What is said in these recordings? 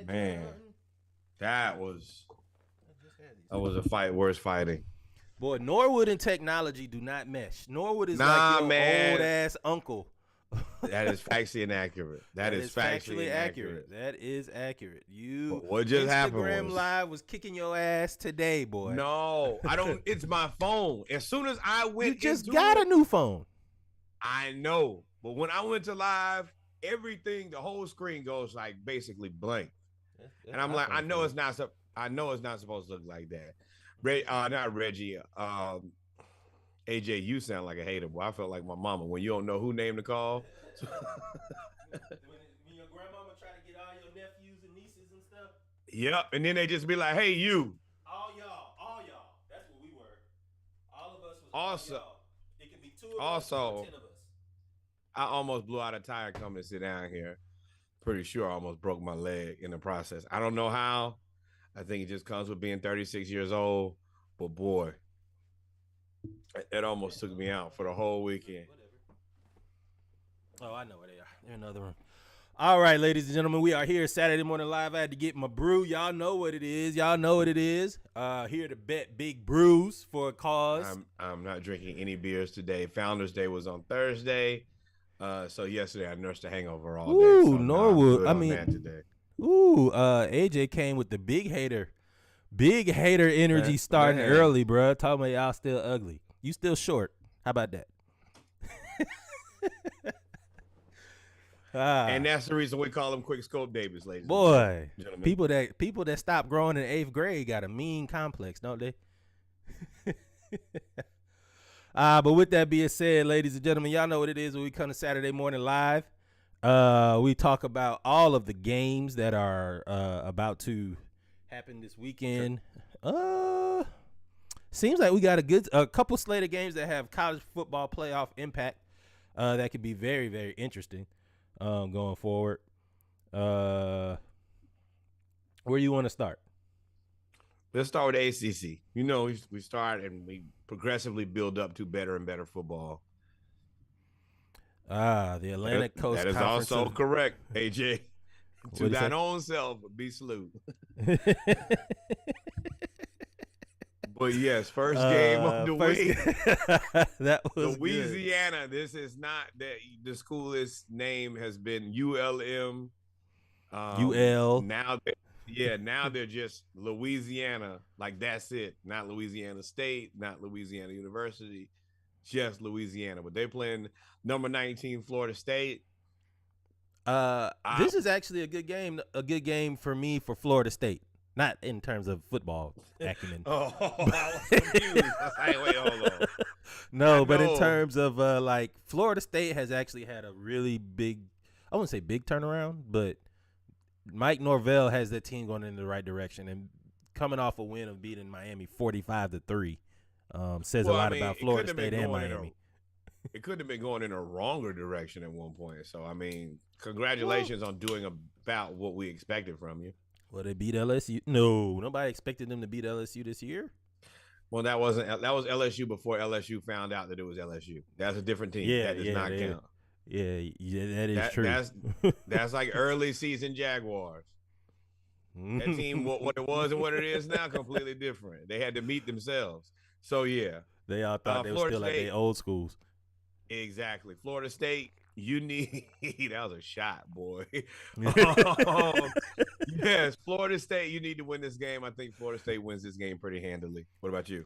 Man, that was a fight worth fighting. Boy, Norwood and technology do not mesh. Norwood is like your old ass uncle. That is factually inaccurate. That is factually inaccurate. That is accurate. You what just happened Instagram Live was kicking your ass today, boy. No, I don't. It's my phone. As soon as I went, you just got a new phone. I know, but when I went to live, everything, the whole screen goes like basically blank, and I'm like, I know it's not supposed to look like that. Not Reggie. AJ, you sound like a hater, boy. I felt like my mama when you don't know who name to call. When your grandmama try to get all your nephews and nieces and stuff. Yep, and then they just be like, "Hey, you." All y'all. That's what we were. All of us was also. All y'all. It could be 2 of us or 10 of us. I almost blew out a tire coming to sit down here. Pretty sure I almost broke my leg in the process. I don't know how. I think it just comes with being 36 years old. But boy, it almost took me out for the whole weekend. Oh, I know where they are. They're in another room. All right, ladies and gentlemen, we are here Saturday morning live. I had to get my brew. Y'all know what it is. Here to bet big brews for a cause. I'm not drinking any beers today. Founders Day was on Thursday. So yesterday I nursed a hangover all day. Ooh, so Norwood. Today. AJ came with the big hater energy starting early, bro. Talking about y'all still ugly. You still short. How about that? And that's the reason we call them quick scope babies, ladies. Boy, people that stop growing in 8th grade got a mean complex, don't they? But with that being said, ladies and gentlemen, y'all know what it is when we come to Saturday morning live. We talk about all of the games that are about to happen this weekend. Seems like we got a couple slate of games that have college football playoff impact. That could be very, very interesting going forward. Where you want to start? Let's start with ACC. You know, we start and we progressively build up to better and better football. The Atlantic Coast. That is also correct, AJ. To thine own self, be slew. But yes, first game of the week. That was Louisiana. Good. This is not that the school's name has been ULM. UL. Now they're just Louisiana. Like that's it. Not Louisiana State, not Louisiana University, just Louisiana. But they're playing number 19 Florida State. This is actually a good game. A good game for me for Florida State. Not in terms of football acumen. I was confused. Wait, hold on. No, but in terms of like Florida State has actually had a really big, I wouldn't say big turnaround, but Mike Norvell has that team going in the right direction and coming off a win of beating Miami 45-3 says a lot about Florida State and Miami. It could have been going in a wronger direction at one point. So, I mean, congratulations on doing about what we expected from you. Well, they beat LSU. No, nobody expected them to beat LSU this year. Well, that was LSU before LSU found out that it was LSU. That's a different team. That does not count. Yeah, that is true. That's like early season Jaguars. That team, what it was and what it is now, completely different. They had to meet themselves. So yeah, they all thought they were still at their old schools. Exactly, Florida State. You need that was a shot, boy. Yes, Florida State. You need to win this game. I think Florida State wins this game pretty handily. What about you?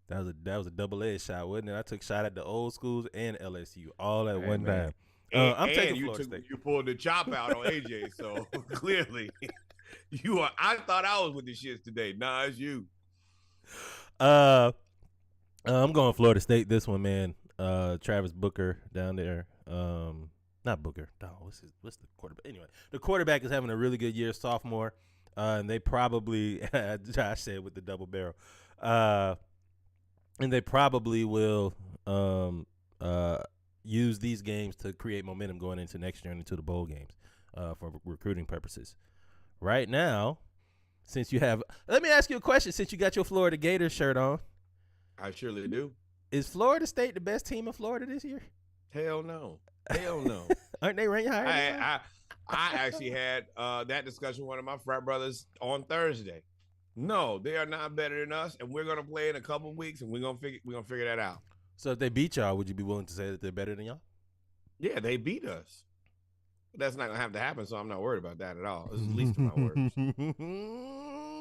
That was a double-edged shot, wasn't it? I took a shot at the old schools and LSU all at one time. I'm taking Florida State. You pulled the chop out on AJ, so clearly you are. I thought I was with the shits today. Nah, it's you. I'm going Florida State this one, man. Travis Booker down there. Not Booker. No, what's the quarterback? Anyway, the quarterback is having a really good year, sophomore. And they probably, Josh said with the double barrel, and they probably will use these games to create momentum going into next year and into the bowl games for recruiting purposes. Right now, since you have, let me ask you a question. Since you got your Florida Gators shirt on, I surely do. Is Florida State the best team in Florida this year? Hell no. Hell no. Aren't they ranked higher? I actually had that discussion with one of my frat brothers on Thursday. No, they are not better than us, and we're gonna play in a couple weeks, and we're gonna figure that out. So if they beat y'all, would you be willing to say that they're better than y'all? Yeah, they beat us. That's not gonna have to happen, so I'm not worried about that at all. This is the least of my worries.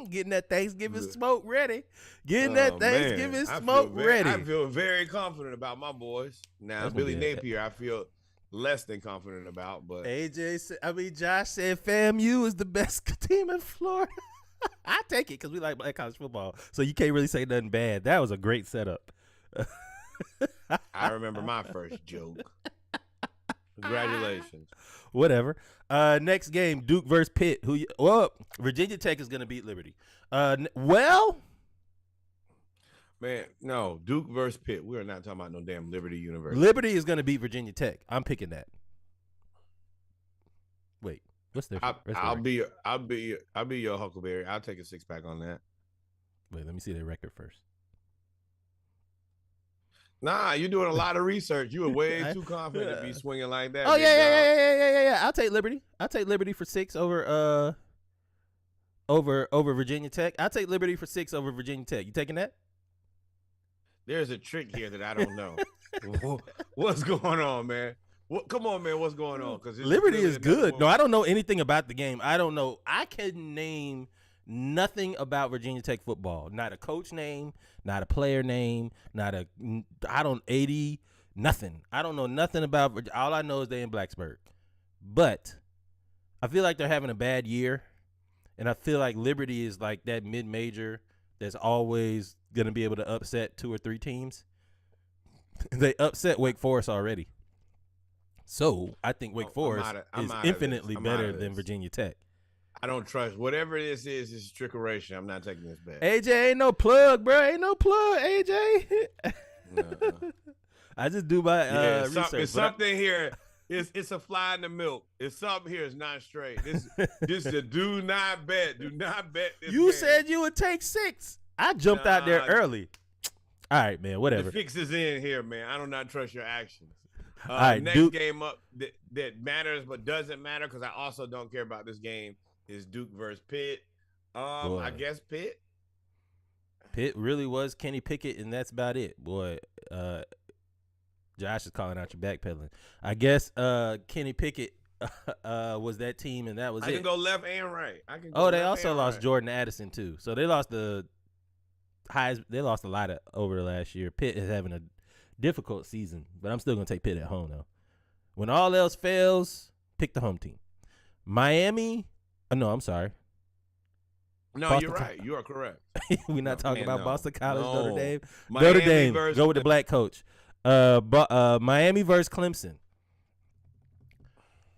Getting that Thanksgiving smoke ready. Getting that Thanksgiving smoke ready. I feel very confident about my boys. Now, Billy Napier, I feel less than confident about, but Josh said FAMU is the best team in Florida. I take it because we like black college football, so you can't really say nothing bad. That was a great setup. I remember my first joke. Congratulations. Whatever. Next game, Duke versus Pitt. Virginia Tech is going to beat Liberty. Man, no, Duke versus Pitt. We are not talking about no damn Liberty University. Liberty is going to beat Virginia Tech. I'm picking that. Wait, what's their? I'll be your Huckleberry. I'll take a 6-pack on that. Wait, let me see their record first. Nah, you're doing a lot of research. You are way too confident to be swinging like that. Oh yeah. I'll take Liberty. I'll take Liberty for 6 over Virginia Tech. I'll take Liberty for 6 over Virginia Tech. You taking that? There's a trick here that I don't know. What's going on, man? Come on, man. What's going on? Because Liberty is good. No, I don't know anything about the game. I don't know. I can name nothing about Virginia Tech football. Not a coach name, not a player name, nothing. I don't know nothing about. All I know is they in Blacksburg. But I feel like they're having a bad year, and I feel like Liberty is like that mid-major that's always going to be able to upset 2 or 3 teams. They upset Wake Forest already. So I think Wake Forest is infinitely better than Virginia Tech. I don't trust whatever this is. This is trickeration. I'm not taking this bet. AJ ain't no plug, bro. Ain't no plug, AJ. I just do my research. It's something here. It's a fly in the milk. It's something here is not straight. This is a do not bet. Do not bet this You game. said you would take 6. I jumped out there early. All right, man. Whatever. The fix is in here, man. I do not trust your actions. All right, next game up that matters but doesn't matter because I also don't care about this game is Duke versus Pitt. I guess Pitt. Pitt really was Kenny Pickett, and that's about it. Boy, Josh is calling out your backpedaling. I guess Kenny Pickett was that team, and that was it. I can go left and right. They also lost Jordan Addison too. So they lost the highest. They lost a lot over the last year. Pitt is having a difficult season, but I'm still gonna take Pitt at home though. When all else fails, pick the home team. Miami. No, I'm sorry. No, Boston you're right. You are correct. We're not talking about Boston College, No. Notre Dame. Miami Notre Dame. versus Go with the black coach. Miami versus Clemson.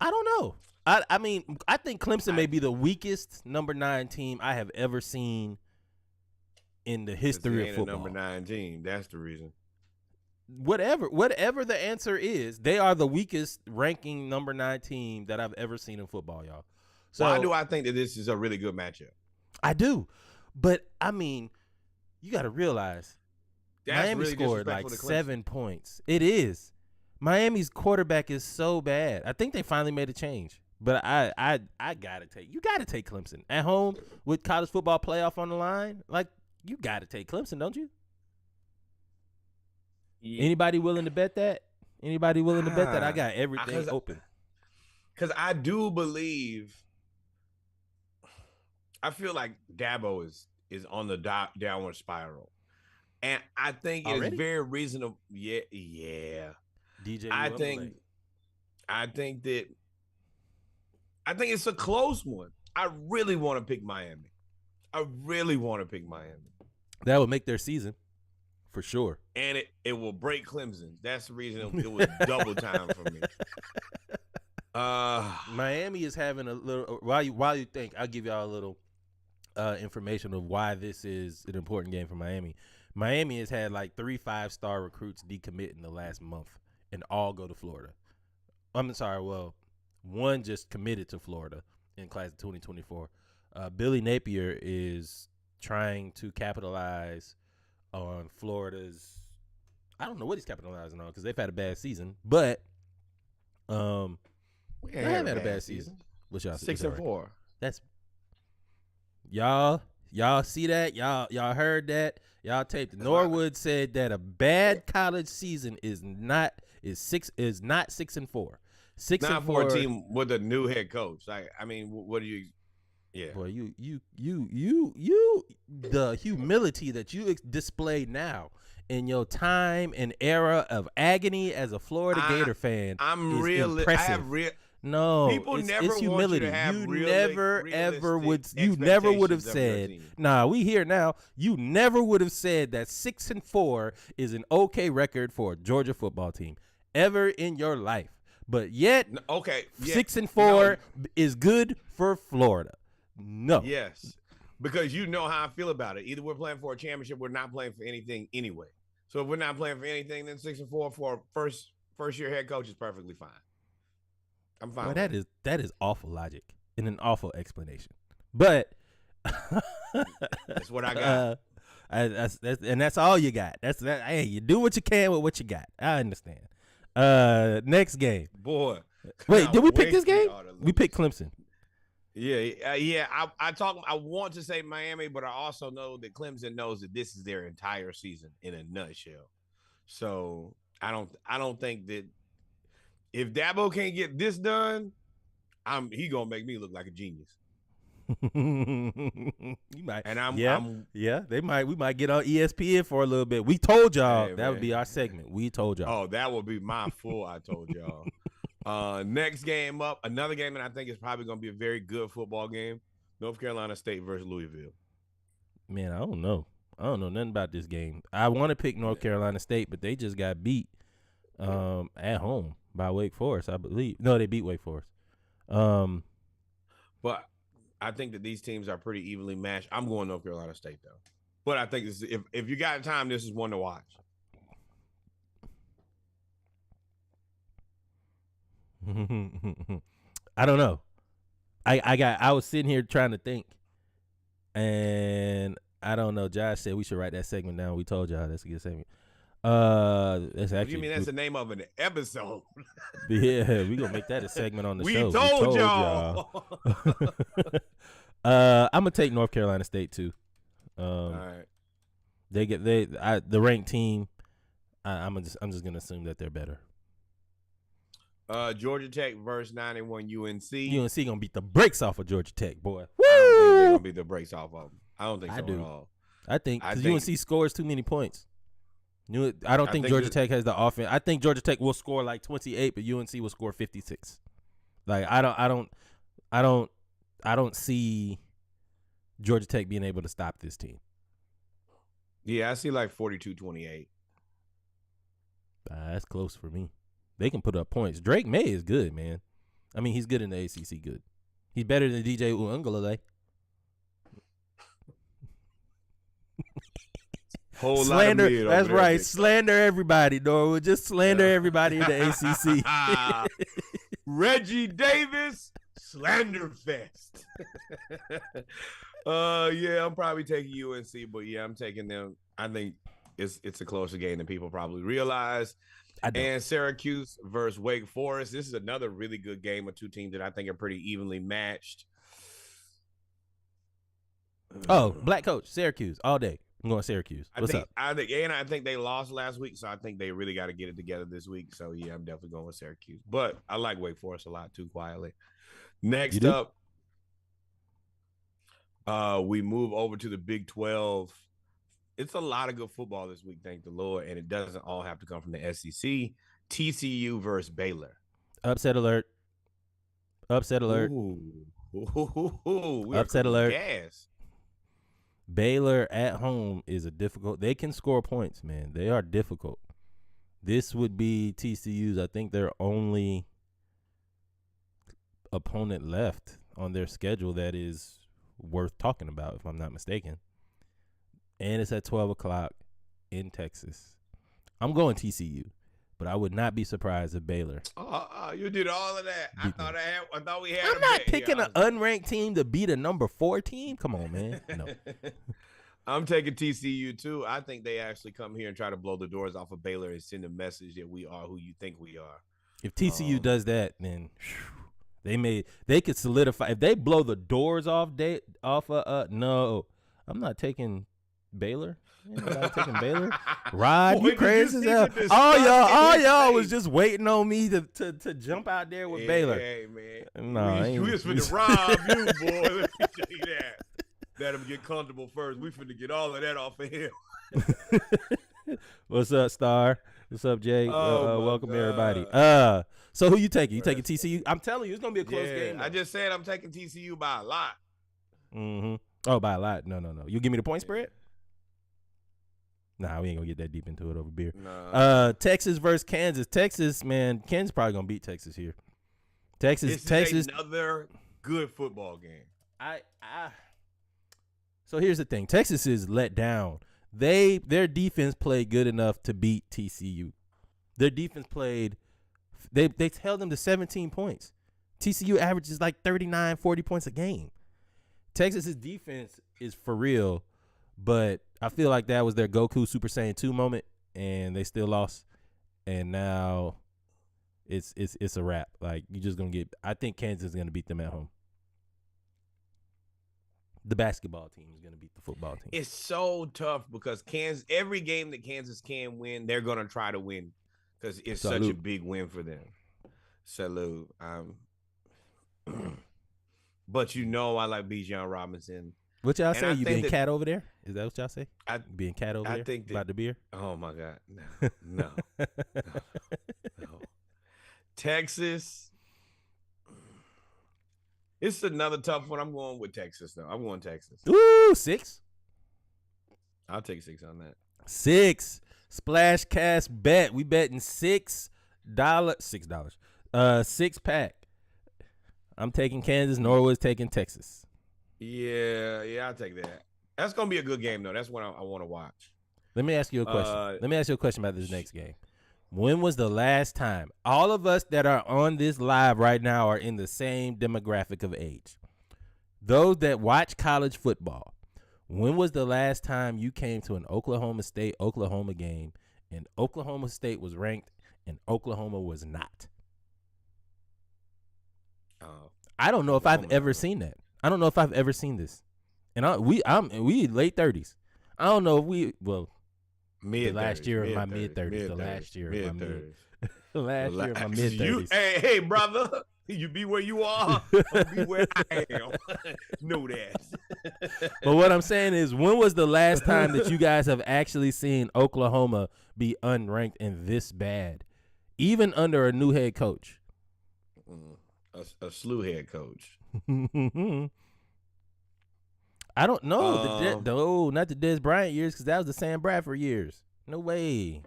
I don't know. I mean, I think Clemson may be the weakest number 9 team I have ever seen in the history of football. Number 9 team. That's the reason. Whatever the answer is, they are the weakest ranking number 9 team that I've ever seen in football, y'all. So why do I think that this is a really good matchup? I do. But, I mean, you got to realize Miami really scored like 7 points. It is. Miami's quarterback is so bad. I think they finally made a change. But I got to take Clemson. At home with college football playoff on the line, like, you got to take Clemson, don't you? Yeah. Anybody willing to bet that? I got everything open. Because I do believe, I feel like Dabo is on the downward spiral. And I think it is very reasonable. Yeah. DJ, I think it's a close one. I really want to pick Miami. That would make their season. For sure. And it will break Clemson. That's the reason it was double time for me. Miami is having a little while you think, I'll give y'all a little information of why this is an important game for Miami. Miami has had like 3 5-star recruits decommit in the last month and all go to Florida. I'm sorry, well, one just committed to Florida in class of 2024. Billy Napier is trying to capitalize on Florida's, I don't know what he's capitalizing on because they've had a bad season, but they have had a bad season. What's y'all 6-4. That's y'all see that? Y'all heard that? Y'all taped it. Norwood said that a bad college season is not 6-4. 6-4 not for a team with a new head coach. Like, I mean, what do you? Yeah, boy, you the humility that you display now in your time and era of agony as a Florida Gator fan is impressive. No, people never it's humility. Want you to have you never would have said, nah, we here now. You never would have said that 6-4 is an okay record for a Georgia football team ever in your life. But yet, 6-4 is good for Florida. No. Yes, because you know how I feel about it. Either we're playing for a championship, we're not playing for anything anyway. So if we're not playing for anything, then 6-4 for a first year head coach is perfectly fine. I'm fine. Well, that is awful logic and an awful explanation. But that's what I got. That's all you got. Hey, you do what you can with what you got. I understand. Next game. Boy. Wait, did we pick this game? We picked Clemson. Yeah. I want to say Miami, but I also know that Clemson knows that this is their entire season in a nutshell. So I don't think that if Dabo can't get this done, he gonna make me look like a genius. You might, we might get on ESPN for a little bit. We told y'all that would be our segment. We told y'all. Oh, that would be my full. I told y'all. Next game up, another game that I think is probably gonna be a very good football game. North Carolina State versus Louisville. Man, I don't know nothing about this game. I want to pick North Carolina State, but they just got beat at home by Wake Forest, I believe. No, they beat Wake Forest. But I think that these teams are pretty evenly matched. I'm going North Carolina State though. But I think if you got time, this is one to watch. I don't know. I was sitting here trying to think, and I don't know. Josh said we should write that segment down. We told y'all that's a good segment. That's actually. What do you mean that's the name of an episode? Yeah, we gonna make that a segment on the show. We told y'all. I'm gonna take North Carolina State too. All right. The ranked team. I'm just gonna assume that they're better. Georgia Tech versus 91 UNC. UNC gonna beat the brakes off of Georgia Tech, boy. Woo! I don't think they're gonna beat the brakes off of them. I don't think so at all. I think UNC scores too many points. I don't think Georgia Tech has the offense. I think Georgia Tech will score like 28, but UNC will score 56. Like I don't see Georgia Tech being able to stop this team. Yeah, I see like 42-28. That's close for me. They can put up points. Drake May is good, man. I mean, he's good in the ACC. Good. He's better than DJ Uiagalelei. Slander. That's right. Slander everybody, Norwood. Just slander everybody in the ACC. Reggie Davis, slander fest. Yeah, I'm probably taking UNC, but yeah, I'm taking them. I think it's a closer game than people probably realize. And Syracuse versus Wake Forest. This is another really good game of two teams that I think are pretty evenly matched. Oh, black coach, Syracuse all day. I'm going Syracuse. What's up? I think they lost last week, so I think they really got to get it together this week. So yeah, I'm definitely going with Syracuse. But I like Wake Forest a lot too. Quietly. Next up, we move over to the Big 12. It's a lot of good football this week, thank the Lord, and it doesn't all have to come from the SEC. TCU versus Baylor. Upset alert. Upset alert. Upset alert. Gas. Baylor at home is they can score points, man. They are difficult. This would be TCU's, I think, their only opponent left on their schedule that is worth talking about, if I'm not mistaken. And it's at 12 o'clock in Texas. I'm going TCU, but I would not be surprised if Baylor. You did all of that. I thought we had. I'm not picking an unranked team to beat a number 4 team. Come on, man. No. I'm taking TCU too. I think they actually come here and try to blow the doors off of Baylor and send a message that we are who you think we are. If TCU does that, then They could solidify if they blow the doors off. No, I'm not taking Baylor. Ain't nobody taking Baylor. Rod, you crazy as hell. All y'all was just waiting on me to jump out there with Baylor. Hey, man. No, we was finna rob you, boy. Let me tell you that. Let him get comfortable first. We finna get all of that off of him. What's up, Star? What's up, Jay? Welcome everybody. So who you taking? You taking TCU? I'm telling you, it's gonna be a close game. I just said I'm taking TCU by a lot. Mm-hmm. Oh, by a lot? No. You give me the point spread? Nah, we ain't gonna get that deep into it over beer. Nah. Texas versus Kansas. Texas, man, Kansas probably gonna beat Texas here. Texas. Is another good football game. So here's the thing: Texas is let down. Their defense played good enough to beat TCU. Their defense played. They held them to 17 points. TCU averages like 39, 40 points a game. Texas's defense is for real, but I feel like that was their Goku Super Saiyan 2 moment, and they still lost. And now it's a wrap. Like, you're just gonna get. I think Kansas is gonna beat them at home. The basketball team is going to beat the football team. It's so tough because every game that Kansas can win, they're going to try to win because it's such a big win for them. Salute. But I like Bijan Robinson. What y'all say? You being cat over there? Is that what y'all say? Being cat over there? I think about the beer? Oh, my God. No. Texas. It's another tough one. I'm going with Texas, though. I'm going Texas. Ooh, 6? I'll take 6 on that. 6. Splash cast bet. We betting $6. $6. 6 pack. I'm taking Kansas. Norwood's taking Texas. Yeah, I'll take that. That's going to be a good game, though. That's what I want to watch. Let me ask you a question. About this next game. When was the last time? All of us that are on this live right now are in the same demographic of age. Those that watch college football, when was the last time you came to an Oklahoma State-Oklahoma game and Oklahoma State was ranked and Oklahoma was not? I don't know if I've ever seen that. I don't know if I've ever seen this. And we late 30s. I don't know if the last year of my mid-30s. The last year of my mid-30s. Hey, brother. You be where you are. I'll be where I am. Know that. But what I'm saying is, when was the last time that you guys have actually seen Oklahoma be unranked and this bad? Even under a new head coach. A slew head coach. I don't know. Not the Des Bryant years, because that was the Sam Bradford years. No way.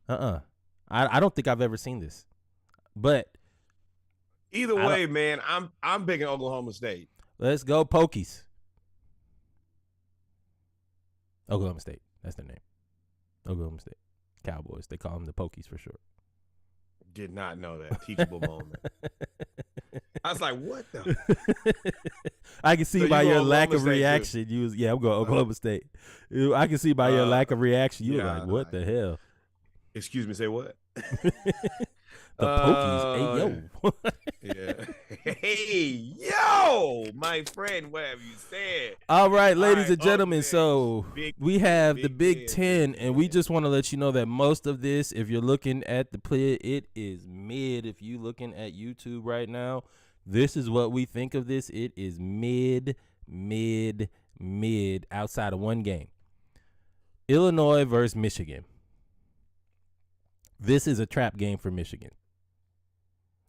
I don't think I've ever seen this. But either way, man, I'm picking Oklahoma State. Let's go Pokies. Oklahoma State. That's their name. Oklahoma State Cowboys. They call them the Pokies for short. Did not know that. Teachable moment. I was like, what the? I can see by your lack of reaction. I'm going Oklahoma State. I can see by your lack of reaction. You were like, what the hell? Excuse me, say what? The Pokies. Hey, yo. Yeah. Hey, yo, my friend, what have you said? All right, ladies and gentlemen. So we have the Big Ten, and we just want to let you know that most of this, if you're looking at the play, it is mid. If you're looking at YouTube right now, this is what we think of this. It is mid outside of one game. Illinois versus Michigan. This is a trap game for Michigan.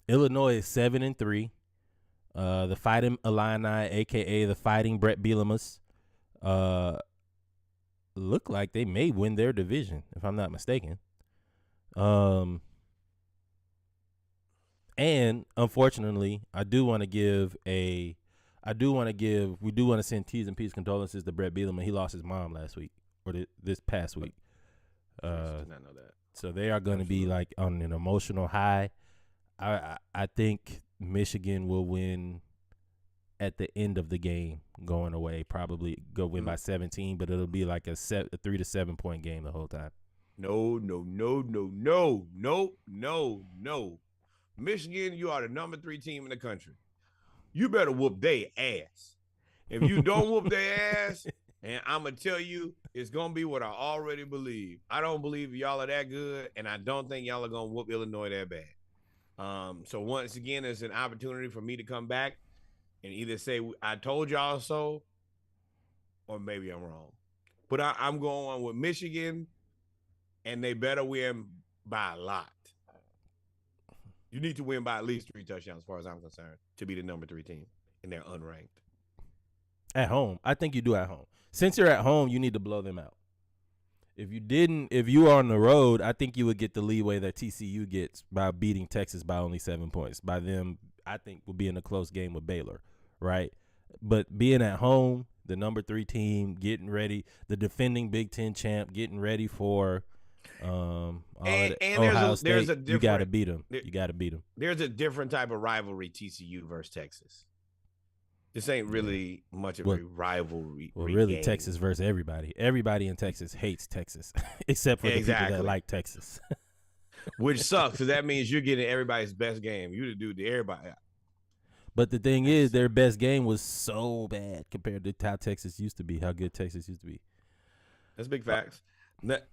Illinois is 7-3. The Fighting Illini, a.k.a. the Fighting Brett Bielema's, look like they may win their division, if I'm not mistaken. And unfortunately, we do want to send T's and P's condolences to Brett Bielema. He lost his mom last week, or this past week. I did not know that. So they are going to be like on an emotional high. I think Michigan will win at the end of the game going away. Probably go win by 17, but it'll be like a 3 to 7 point game the whole time. No. Michigan, you are the number 3 team in the country. You better whoop their ass. If you don't whoop their ass, and I'm going to tell you, it's going to be what I already believe. I don't believe y'all are that good, and I don't think y'all are going to whoop Illinois that bad. So once again, it's an opportunity for me to come back and either say, I told y'all so, or maybe I'm wrong. But I'm going with Michigan, and they better win by a lot. You need to win by at least 3 touchdowns, as far as I'm concerned, to be the number 3 team, and they're unranked. At home. I think you do at home. Since you're at home, you need to blow them out. If you are on the road, I think you would get the leeway that TCU gets by beating Texas by only 7 points. By them, I think, will be in a close game with Baylor, right? But being at home, the number 3 team, getting ready, the defending Big Ten champ, getting ready for Ohio State, you got to beat them. You got to beat them. There's a different type of rivalry, TCU versus Texas. This ain't really much of a rivalry. Well, really, game. Texas versus everybody. Everybody in Texas hates Texas, except for the people that like Texas. Which sucks, because that means you're getting everybody's best game. You the dude to everybody. But the thing is, their best game was so bad compared to how Texas used to be, how good Texas used to be. That's big facts.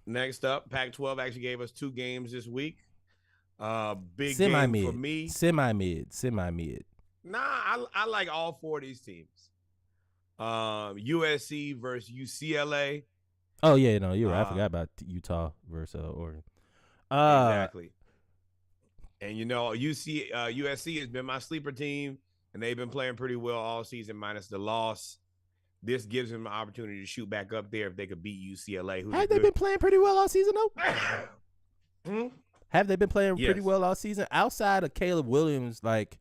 Next up, Pac-12 actually gave us 2 games this week. Big game for me. Semi-mid. Nah, I like all 4 of these teams. USC versus UCLA. Oh, yeah, no, you're right. I forgot about Utah versus Oregon. Exactly. And, USC has been my sleeper team, and they've been playing pretty well all season minus the loss. This gives them an opportunity to shoot back up there if they could beat UCLA. Have they been playing pretty well all season, though? Have they been playing pretty well all season? Outside of Caleb Williams, like,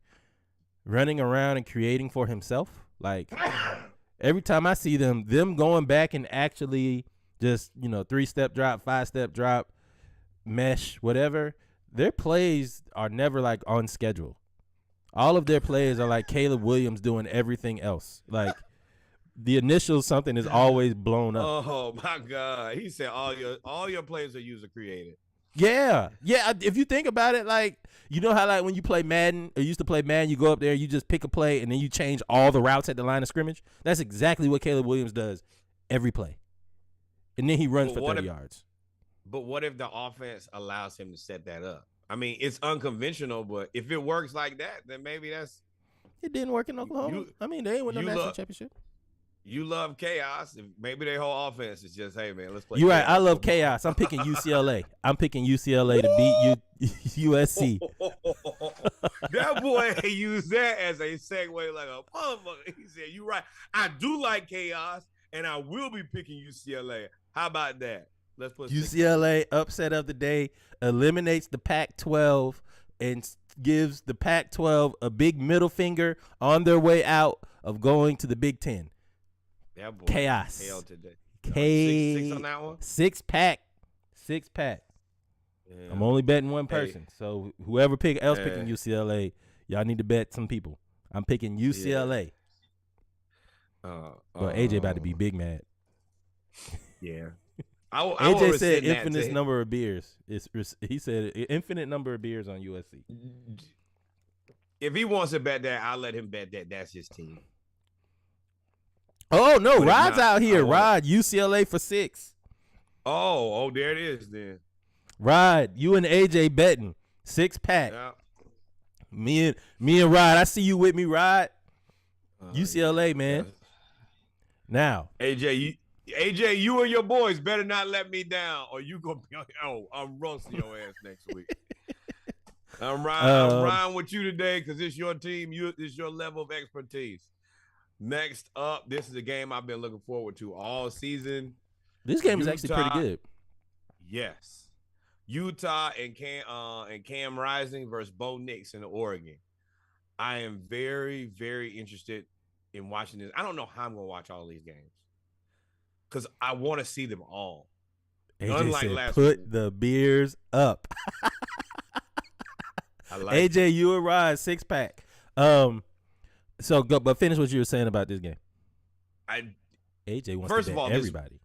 running around and creating for himself, like, every time I see them going back and actually just, 3-step drop, 5-step drop, mesh, whatever, their plays are never, like, on schedule. All of their plays are like Caleb Williams doing everything else. Like, the initial something is always blown up. Oh my God! He said all your plays are user created. Yeah. If you think about it, like, you know how, like, when you play Madden or used to play Madden, you go up there, you just pick a play, and then you change all the routes at the line of scrimmage. That's exactly what Caleb Williams does every play, and then he runs for 30 yards. But what if the offense allows him to set that up? I mean, it's unconventional, but if it works like that, then maybe that's. It didn't work in Oklahoma. They ain't win no national championship. You love chaos. Maybe their whole offense is just, hey, man, let's play. You're right. I love chaos. I'm picking UCLA. I'm picking UCLA to beat USC. That boy used that as a segue like a motherfucker. He said, you're right. I do like chaos, and I will be picking UCLA. How about that? Let's put UCLA upset of the day, eliminates the Pac-12, and gives the Pac-12 a big middle finger on their way out of going to the Big Ten. That boy chaos. Today. Six on that one? 6-pack. Yeah. I'm only betting one person. So whoever picking UCLA, y'all need to bet some people. I'm picking UCLA. But AJ about to be big mad. Yeah. AJ said infinite number of beers. He said infinite number of beers on USC. If he wants to bet that, I'll let him bet that. That's his team. Oh, no. Rod's out here. Rod, UCLA for 6. Oh, there it is then. Rod, you and AJ betting 6-pack. Yeah. Me and Rod, I see you with me, Rod. UCLA, man. Now. AJ, you and your boys better not let me down, or you gonna be. I'm roasting your ass next week. I'm riding with you today because it's your team. It's your level of expertise. Next up, this is a game I've been looking forward to all season. This game is actually pretty good. Yes, Utah and Cam Rising versus Bo Nix in Oregon. I am very, very interested in watching this. I don't know how I'm gonna watch all these games because I want to see them all. AJ Unlike said, last put week. The beers up. I like AJ, you and Rod 6-pack. So go, but finish what you were saying about this game. AJ wants to bet everybody.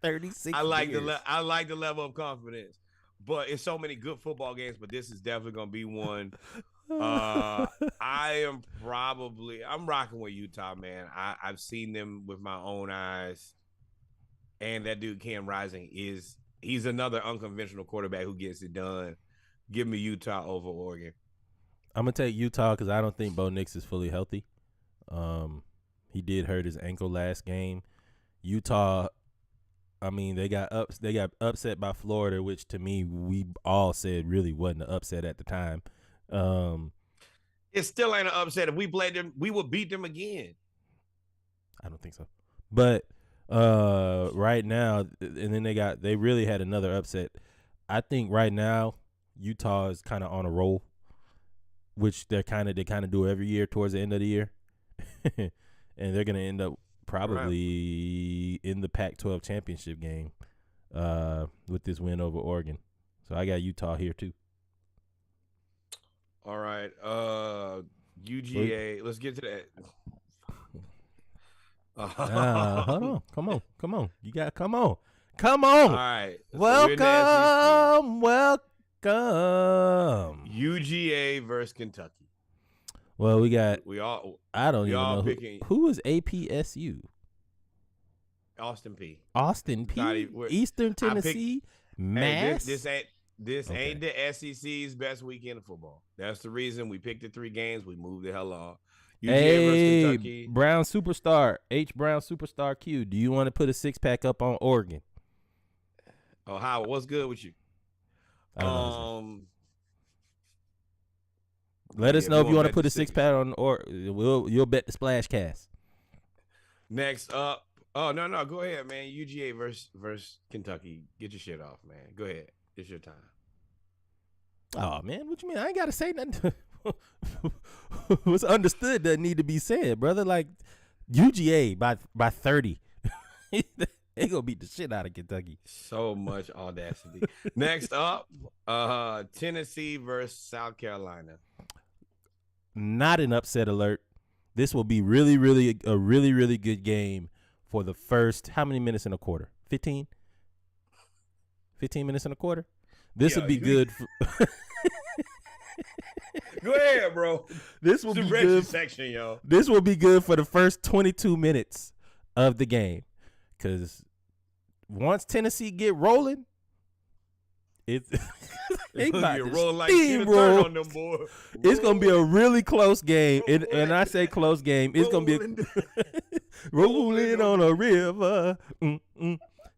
36. I like the level of confidence. but it's so many good football games. But this is definitely gonna be one. I'm rocking with Utah, man. I've seen them with my own eyes, and that dude Cam Rising he's another unconventional quarterback who gets it done. Give me Utah over Oregon. I'm gonna take Utah because I don't think Bo Nix is fully healthy. He did hurt his ankle last game. Utah, I mean, they got upset by Florida, which to me we all said really wasn't an upset at the time. It still ain't an upset. If we played them, we would beat them again. I don't think so. But right now, and then they really had another upset. I think right now Utah is kind of on a roll, which they kind of do every year towards the end of the year, and they're gonna end up probably in the Pac-12 championship game with this win over Oregon. So I got Utah here too. All right, UGA. Let's get to that. Hold on, come on. You got come on. All right, welcome. UGA versus Kentucky. Well, I don't even know who is APSU. Austin P. Eastern Tennessee. Mass. Hey, this ain't the SEC's best weekend of football. That's the reason we picked the 3 games. We moved the hell off. UGA versus Kentucky. Brown Superstar. Brown Superstar Q. Do you want to put a 6-pack up on Oregon? Oh, Howard, what's good with you? Let us know if you want to put a 6-pack on, or you'll bet the Splash Cast. Next up, oh no, go ahead, man. UGA versus Kentucky. Get your shit off, man. Go ahead, it's your time. Oh man, what you mean? I ain't gotta say nothing. What's understood doesn't need to be said, brother. Like UGA by 30, they gonna beat the shit out of Kentucky. So much audacity. Next up, Tennessee versus South Carolina. Not an upset alert. This will be really good game for the first, how many minutes in a quarter? 15? 15 minutes in a quarter? This will be good. Go ahead, bro. This will be good. Section, yo. This will be good for the first 22 minutes of the game. Because once Tennessee get rolling, it's rolling like steamroll on them, boy. It's gonna be a really close game, and I say close game. It's gonna be rolling on a river.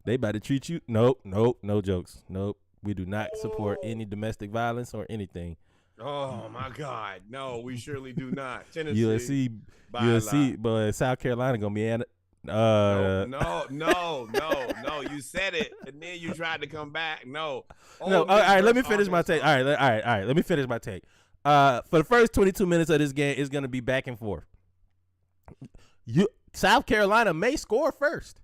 They about to treat you. Nope, no jokes. Nope, we do not support any domestic violence or anything. Oh my God, no, we surely do not. Tennessee, USC, but South Carolina gonna be at. No. You said it, and then you tried to come back. No. All right. Let me finish my take. All right. Let me finish my take. For the first 22 minutes of this game, it's gonna be back and forth. South Carolina may score first.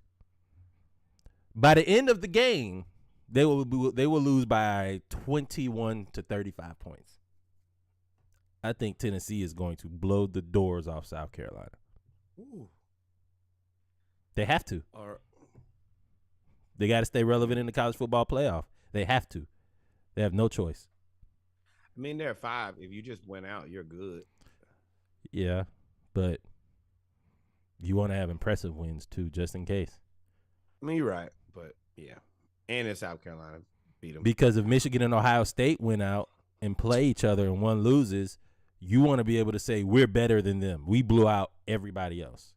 By the end of the game, they will lose by 21 to 35 points. I think Tennessee is going to blow the doors off South Carolina. Ooh. They have to. They got to stay relevant in the college football playoff. They have to. They have no choice. I mean, they're 5. If you just went out, you're good. Yeah, but you want to have impressive wins, too, just in case. I mean, you're right, but yeah. And in South Carolina, beat them. Because if Michigan and Ohio State went out and play each other and one loses, you want to be able to say, we're better than them. We blew out everybody else.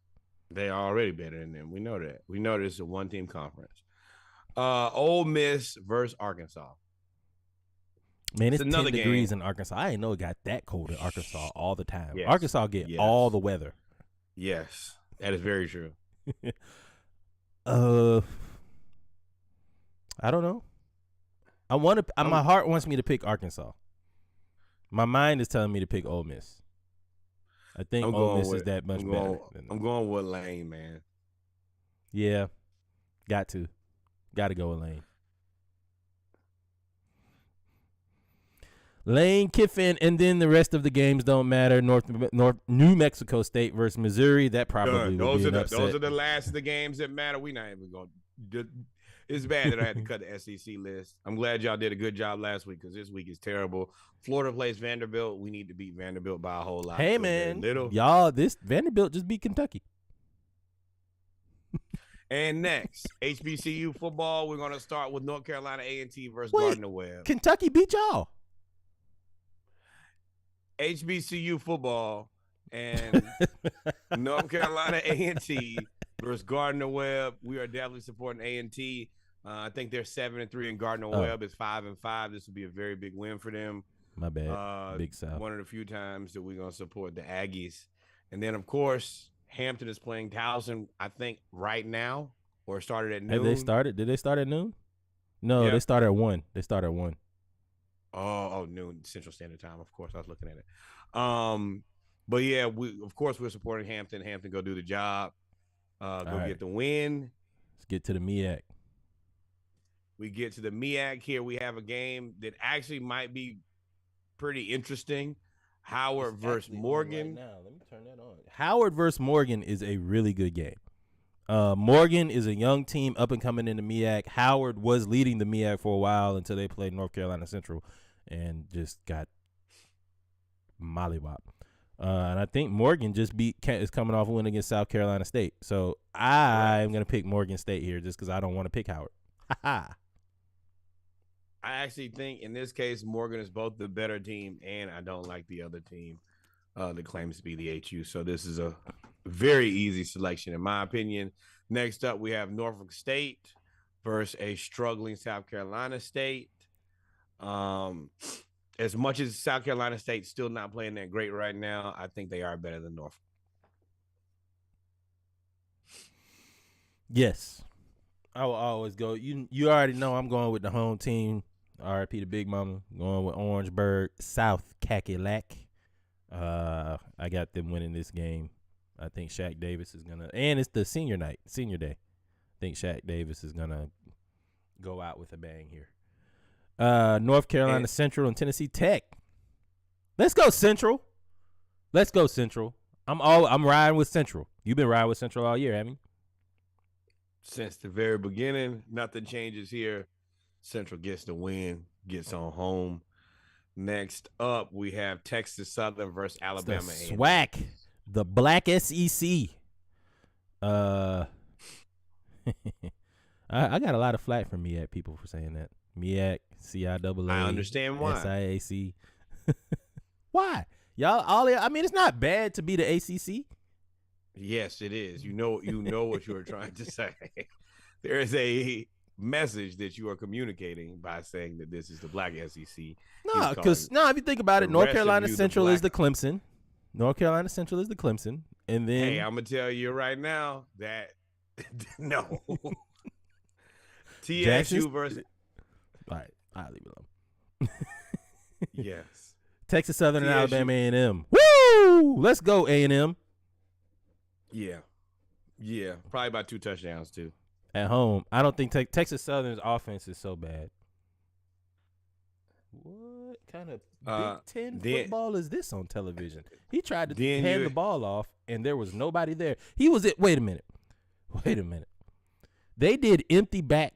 They are already better than them. We know that. We know this is a one-team conference. Ole Miss versus Arkansas. Man, it's 10 degrees in Arkansas. I didn't know it got that cold in Arkansas all the time. Yes. Arkansas get all the weather. Yes, that is very true. I don't know. My heart wants me to pick Arkansas. My mind is telling me to pick Ole Miss. I think Ole Miss is that much better. I'm going with Lane, man. Yeah, got to go with Lane. Lane Kiffin, and then the rest of the games don't matter. New Mexico State versus Missouri. That probably will be an upset. Those are the last of the games that matter. We not even going. It's bad that I had to cut the SEC list. I'm glad y'all did a good job last week because this week is terrible. Florida plays Vanderbilt. We need to beat Vanderbilt by a whole lot. Hey, man. Y'all, this Vanderbilt just beat Kentucky. And next, HBCU football. We're going to start with North Carolina A&T versus Gardner-Webb. Kentucky beat y'all. HBCU football and North Carolina A&T versus Gardner-Webb. We are definitely supporting A&T. I think they're 7-3 and Gardner-Webb is 5-5. This will be a very big win for them. My bad. Big South. One of the few times that we're going to support the Aggies. And then, of course, Hampton is playing Towson, I think, right now, or started at noon. Have they started? Did they start at noon? No, They started at 1. They started at 1. Oh, noon Central Standard Time. Of course, I was looking at it. But yeah, we're supporting Hampton. Hampton, go do the job. Get the win. Let's get to the MEAC. We get to the MEAC here. We have a game that actually might be pretty interesting. Howard versus Morgan. Right now. Let me turn that on. Howard versus Morgan is a really good game. Morgan is a young team up and coming in the MEAC. Howard was leading the MEAC for a while until they played North Carolina Central and just got mollywopped. And I think Morgan is coming off a win against South Carolina State. So I'm going to pick Morgan State here just because I don't want to pick Howard. I actually think in this case, Morgan is both the better team, and I don't like the other team that claims to be the HU. So this is a very easy selection, in my opinion. Next up, we have Norfolk State versus a struggling South Carolina State. As much as South Carolina State's still not playing that great right now, I think they are better than Norfolk. Yes. I will always go. You already know I'm going with the home team. RIP the Big Mama. Going with Orangeburg, South Cackalack. I got them winning this game. I think Shaq Davis is going to – and it's the senior day. I think Shaq Davis is going to go out with a bang here. North Carolina Central and Tennessee Tech. Let's go Central. I'm riding with Central. You've been riding with Central all year, haven't you? Since the very beginning, nothing changes here. Central gets the win, gets on home. Next up, we have Texas Southern versus Alabama. It's the SWAC, the Black SEC. I got a lot of flack from MEAC people for saying that. MEAC, CIAA. I understand why. SIAC. Why? Y'all, it's not bad to be the ACC. Yes, it is. You know what you were trying to say. There is a message that you are communicating by saying that this is the Black SEC. No, because if you think about it, North Carolina Central is the Clemson. And then hey, I'm gonna tell you right now that no. TSU versus. All right, I'll leave it alone. Yes. Texas Southern and Alabama A&M. Woo! Let's go A&M. Yeah, probably about 2 touchdowns too. At home, I don't think Texas Southern's offense is so bad. What kind of Big Ten football is this on television? He tried to hand the ball off, and there was nobody there. Wait a minute. They did empty back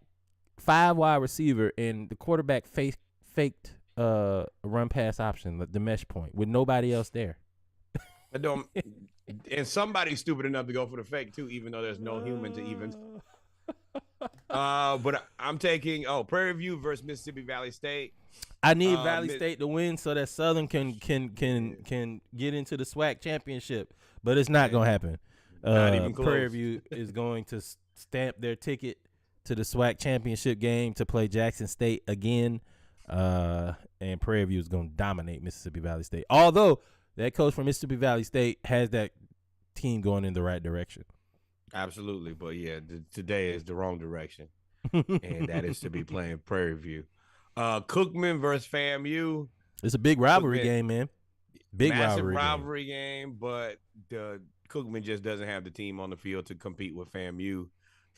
5 wide receiver, and the quarterback faked a run pass option, the mesh point, with nobody else there. And somebody's stupid enough to go for the fake too, even though there's no human to even. But I'm taking Prairie View versus Mississippi Valley State. I need Valley State to win so that Southern can get into the SWAC championship, but it's not gonna happen. Not even close. Prairie View is going to stamp their ticket to the SWAC championship game to play Jackson State again, and Prairie View is going to dominate Mississippi Valley State. Although that coach from Mississippi Valley State has that team going in the right direction. Absolutely, but yeah, today is the wrong direction, and that is to be playing Prairie View. Cookman versus FAMU. It's a big rivalry game, man. Massive rivalry game, but the Cookman just doesn't have the team on the field to compete with FAMU.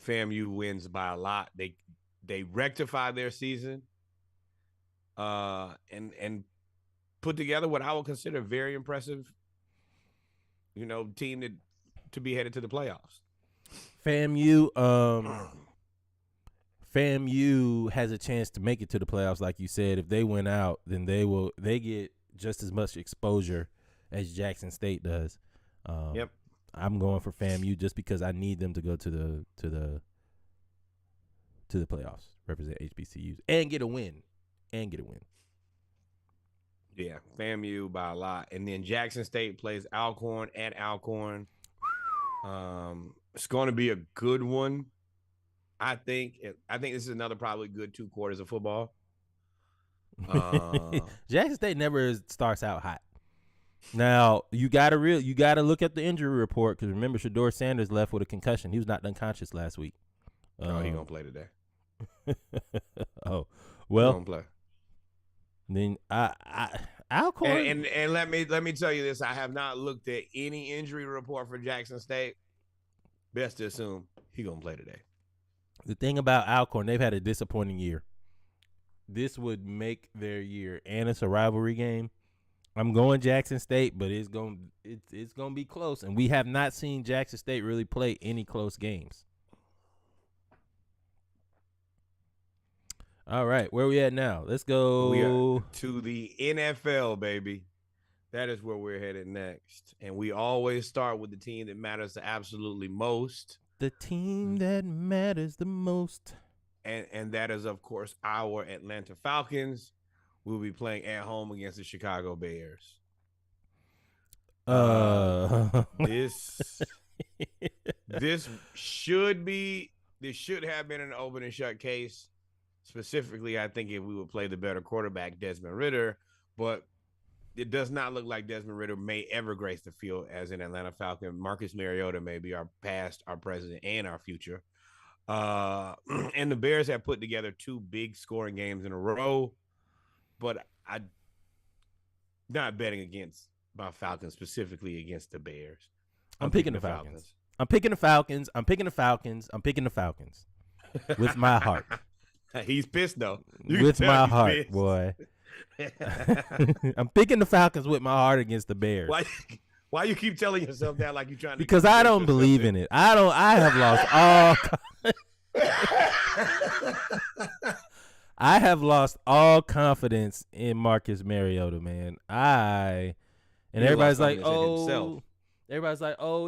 FAMU wins by a lot. They rectify their season, and put together what I would consider a very impressive, team to be headed to the playoffs. FAMU FAMU has a chance to make it to the playoffs, like you said. If they win out, then they get just as much exposure as Jackson State does. Yep. I'm going for FAMU just because I need them to go to the playoffs, represent HBCUs, and get a win. Yeah, FAMU by a lot. And then Jackson State plays Alcorn at Alcorn. It's going to be a good one. I think this is another probably good 2 quarters of football. Jackson State never starts out hot. Now you gotta look at the injury report because remember Shador Sanders left with a concussion. He was knocked unconscious last week. He gonna play today. Oh well, he gonna play. Then Alcorn and let me tell you this: I have not looked at any injury report for Jackson State. Best to assume he gonna play today. The thing about Alcorn, they've had a disappointing year. This would make their year, and it's a rivalry game. I'm going Jackson State, but it's gonna be close, and we have not seen Jackson State really play any close games. All right, where we at now? Let's go we are to the NFL, baby. That is where we're headed next, and we always start with the team that matters the absolutely most. The team that matters the most, and that is of course our Atlanta Falcons. We'll be playing at home against the Chicago Bears. This should have been an open and shut case. Specifically, I think if we would play the better quarterback, Desmond Ridder, but it does not look like Desmond Ridder may ever grace the field as an Atlanta Falcon. Marcus Mariota may be our past, our present, and our future. And the Bears have put together 2 big scoring games in a row. But I'm not betting against my Falcons, specifically against the Bears. I'm picking the Falcons. I'm picking the Falcons. I'm picking the Falcons. I'm picking the Falcons with my heart. He's pissed, though. With my heart, pissed. Boy. I'm picking the Falcons with my heart against the Bears. Why you keep telling yourself that like you're trying to? Because I don't believe in it. I have lost all. I have lost all confidence in Marcus Mariota, man. Everybody's like, oh,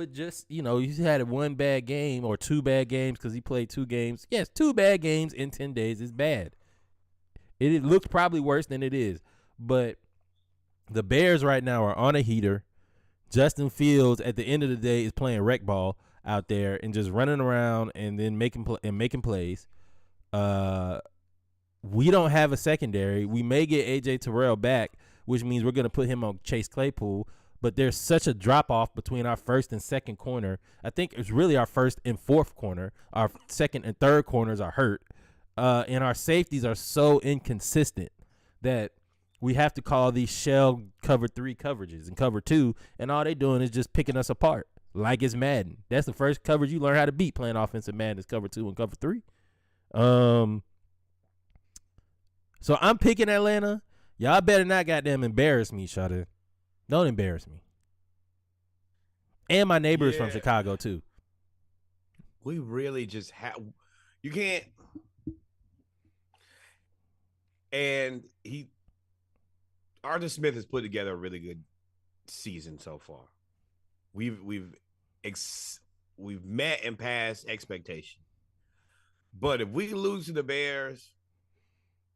it just, he's had 1 bad game or 2 bad games because he played 2 games. Yes, 2 bad games in 10 days is bad. It looks probably worse than it is. But the Bears right now are on a heater. Justin Fields, at the end of the day, is playing rec ball out there and just running around and then making plays. We don't have a secondary. We may get A.J. Terrell back, which means we're going to put him on Chase Claypool. But there's such a drop-off between our first and second corner. I think it's really our first and fourth corner. Our second and third corners are hurt. And our safeties are so inconsistent that we have to call these shell cover 3 coverages and cover 2, and all they doing is just picking us apart like it's Madden. That's the first coverage you learn how to beat playing offensive Madden is cover 2 and cover 3. So I'm picking Atlanta. Y'all better not goddamn embarrass me, Shada. Don't embarrass me. And my neighbor is from Chicago, too. We really just have – you can't – and Arthur Smith has put together a really good season so far. We've met and passed expectation. But if we lose to the Bears –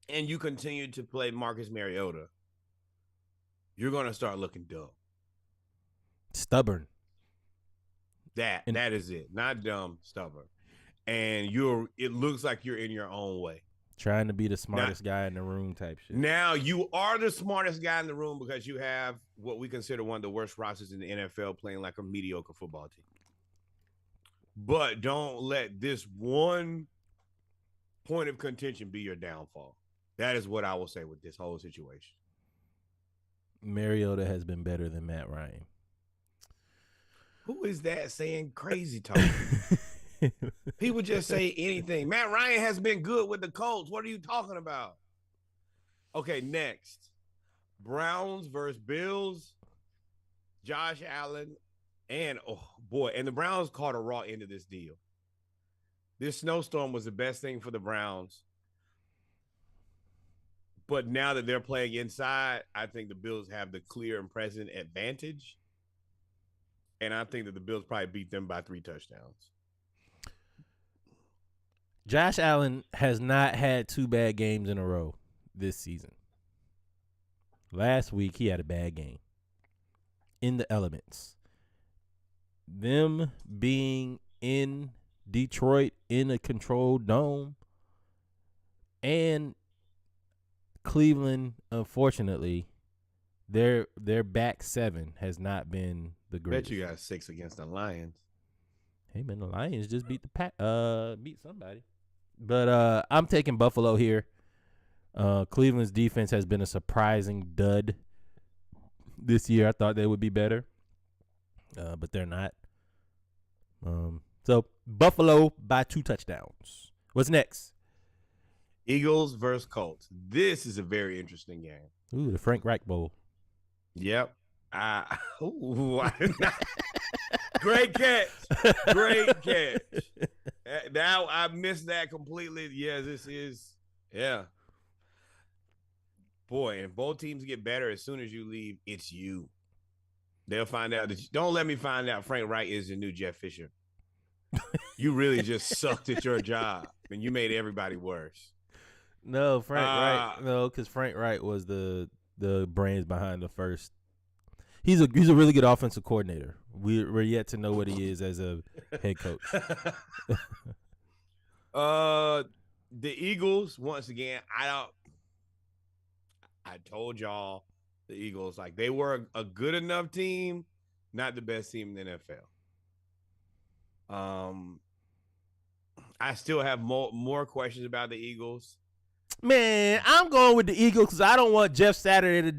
and you continue to play Marcus Mariota, you're going to start looking dumb. Stubborn. That is it. Not dumb, stubborn. And it looks like you're in your own way. Trying to be the smartest guy in the room type shit. Now you are the smartest guy in the room because you have what we consider one of the worst rosters in the NFL playing like a mediocre football team. But don't let this one point of contention be your downfall. That is what I will say with this whole situation. Mariota has been better than Matt Ryan. Who is that saying crazy talk? People just say anything. Matt Ryan has been good with the Colts. What are you talking about? Okay, next. Browns versus Bills. Josh Allen. And, the Browns caught a raw end of this deal. This snowstorm was the best thing for the Browns. But now that they're playing inside, I think the Bills have the clear and present advantage. And I think that the Bills probably beat them by 3 touchdowns. Josh Allen has not had 2 bad games in a row this season. Last week, he had a bad game in the elements. Them being in Detroit in a controlled dome, and Cleveland, unfortunately, their back 7 has not been the greatest. Bet you got 6 against the Lions. Hey man, the Lions just beat beat somebody. But I'm taking Buffalo here. Cleveland's defense has been a surprising dud this year. I thought they would be better, but they're not. So Buffalo by 2 touchdowns. What's next? Eagles versus Colts. This is a very interesting game. Ooh, the Frank Reich Bowl. Yep. Great catch. Great catch. Now I missed that completely. Yeah, this is, yeah. Boy, and both teams get better as soon as you leave, it's you. They'll find out that don't let me find out Frank Wright is the new Jeff Fisher. You really just sucked at your job and you made everybody worse. No, Frank Wright. No, because Frank Wright was the brains behind the first. He's a really good offensive coordinator. We're yet to know what he is as a head coach. The Eagles, once again, I told y'all the Eagles, like, they were a good enough team, not the best team in the NFL. I still have more questions about the Eagles. Man, I'm going with the Eagles because I don't want Jeff Saturday to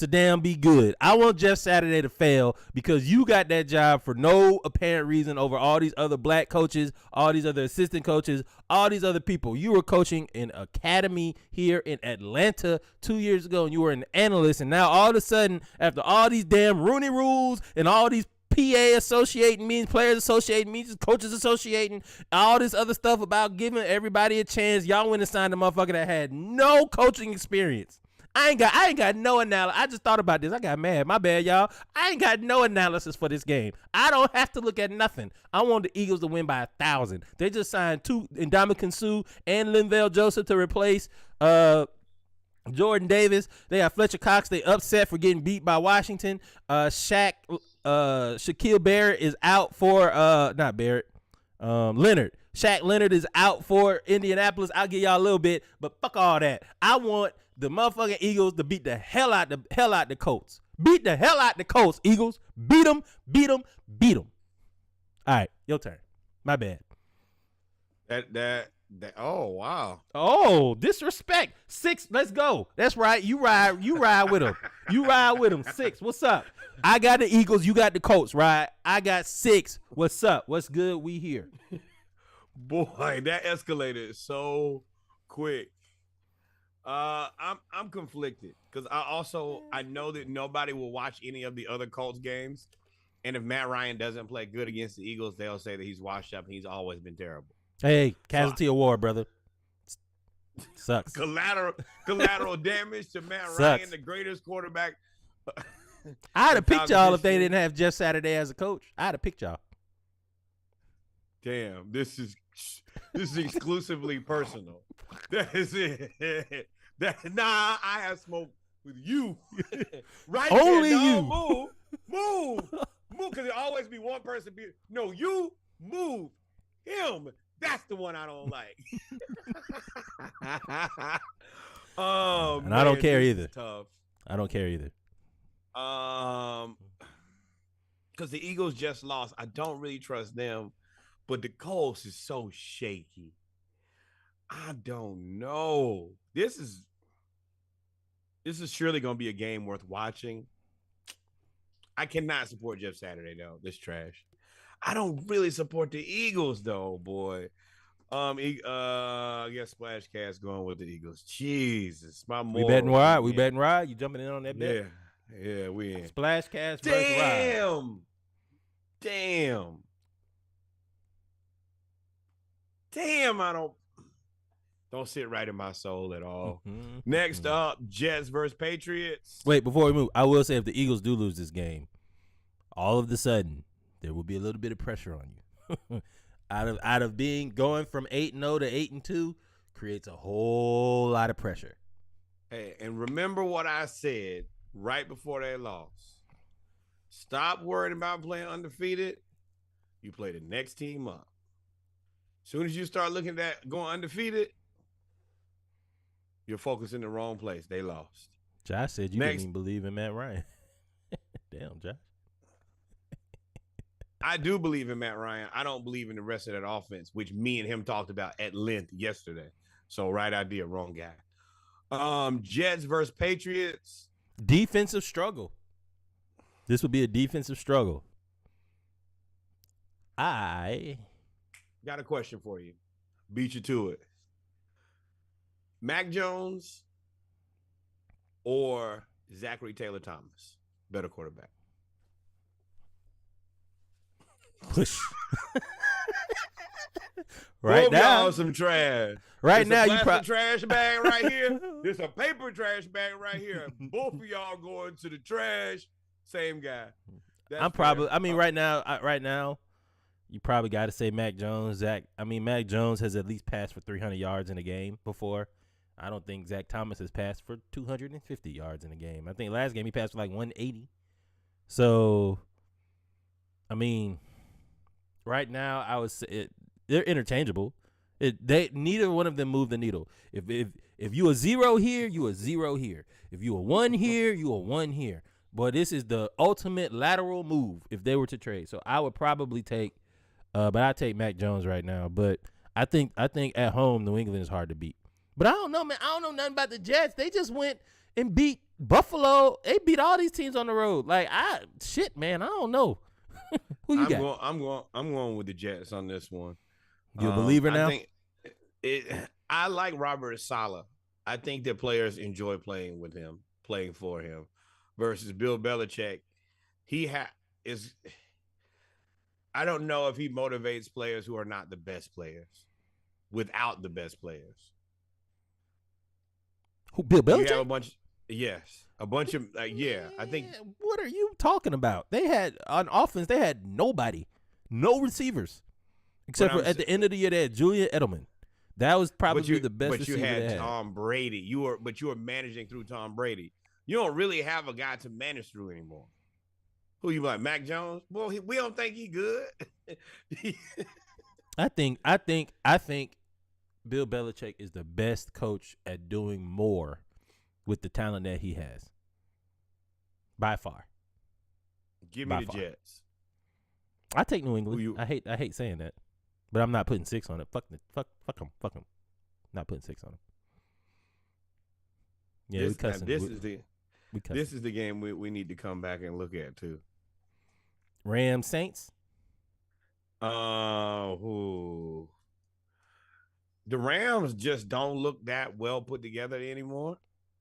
damn be good. I want Jeff Saturday to fail because you got that job for no apparent reason over all these other black coaches, all these other assistant coaches, all these other people. You were coaching an academy here in Atlanta 2 years ago, and you were an analyst, and now all of a sudden, after all these damn Rooney rules and all these PA associating means, players associating means, coaches associating, all this other stuff about giving everybody a chance, y'all went and signed a motherfucker that had no coaching experience. I ain't got no analysis. I just thought about this. I got mad. My bad, y'all. I ain't got no analysis for this game. I don't have to look at nothing. I want the Eagles to win by 1,000. They just signed 2 Ndamukong Suh and Linval Joseph to replace Jordan Davis. They have Fletcher Cox. They upset for getting beat by Washington. Shaquille Barrett is out for not Barrett. Leonard. Shaq Leonard is out for Indianapolis. I'll give y'all a little bit, but fuck all that. I want the motherfucking Eagles to beat the hell out the Colts. Beat the hell out the Colts, Eagles. Beat them. All right, your turn. My bad. That oh wow. Oh, disrespect. 6, let's go. That's right. You ride with them. You ride with them. 6. What's up? I got the Eagles, you got the Colts, right? I got 6. What's up? What's good? We here. Boy, that escalated so quick. I'm conflicted because I know that nobody will watch any of the other Colts games, and if Matt Ryan doesn't play good against the Eagles, they'll say that he's washed up and he's always been terrible. Hey, casualty award, brother. Sucks. Collateral damage to Matt Ryan, the greatest quarterback. I'd have picked y'all if they didn't have Jeff Saturday as a coach. I'd have picked y'all. Damn, this is exclusively personal. That is it. I have smoke with you. Right? Only there, you. Move, because it always be one person. No, you move him. That's the one I don't like. Oh, and man, I don't care either. Tough. I don't care either. Because the Eagles just lost. I don't really trust them. But the Colts is so shaky. I don't know. This is surely going to be a game worth watching. I cannot support Jeff Saturday, though. This trash. I don't really support the Eagles, though, boy. I guess Splashcast going with the Eagles. Jesus. We betting Rod. We betting Rod. You jumping in on that bet? Yeah, we in. Splashcast versus Rod. Damn. Damn, I don't sit right in my soul at all. Next up, Jets versus Patriots. Wait, before we move, I will say if the Eagles do lose this game, all of a sudden there will be a little bit of pressure on you. out of being going from 8-0 to 8-2 creates a whole lot of pressure. Hey, and remember what I said right before they lost. Stop worrying about playing undefeated. You play the next team up. As soon as you start looking at going undefeated, you're focused in the wrong place. They lost. Josh said you didn't even believe in Matt Ryan. Damn, Josh. I do believe in Matt Ryan. I don't believe in the rest of that offense, which me and him talked about at length yesterday. So right idea, wrong guy. Jets versus Patriots. Defensive struggle. This would be a defensive struggle. I got a question for you. Beat you to it. Mac Jones or Zachary Taylor Thomas? Better quarterback. Push. Right now, y'all some trash. Right now, you probably trash bag right here. There's a paper trash bag right here. Both of y'all going to the trash. Same guy. Right now, you probably got to say Mac Jones. Mac Jones has at least passed for 300 yards in a game before. I don't think Zach Thomas has passed for 250 yards in a game. I think last game he passed for like 180. So, right now I would say they're interchangeable. Neither one of them move the needle. If you a 0 here, you a 0 here. If you a 1 here, you a 1 here. But this is the ultimate lateral move if they were to trade. So I would probably take, but I take Mac Jones right now. But I think at home New England is hard to beat. But I don't know, man. I don't know nothing about the Jets. They just went and beat Buffalo. They beat all these teams on the road. I don't know. Who you got? I'm going with the Jets on this one. You a believer now? I like Robert Saleh. I think that players enjoy playing with him, playing for him, versus Bill Belichick. I don't know if he motivates players who are not the best players without the best players. Who, Bill Belichick? You have a bunch of I think. What are you talking about? They had on offense. They had nobody, no receivers, except for at the end of the year they had Julian Edelman. That was probably the best receiver they had. But you had Tom Brady. You were managing through Tom Brady. You don't really have a guy to manage through anymore. Who you like, Mac Jones? Well, we don't think he good. I think Bill Belichick is the best coach at doing more with the talent that he has. By far. Give me the Jets. I take New England. I hate saying that, but I'm not putting 6 on it. Fuck them. Not putting 6 on them. Yeah, This is the game we need to come back and look at too. Rams Saints. The Rams just don't look that well put together anymore.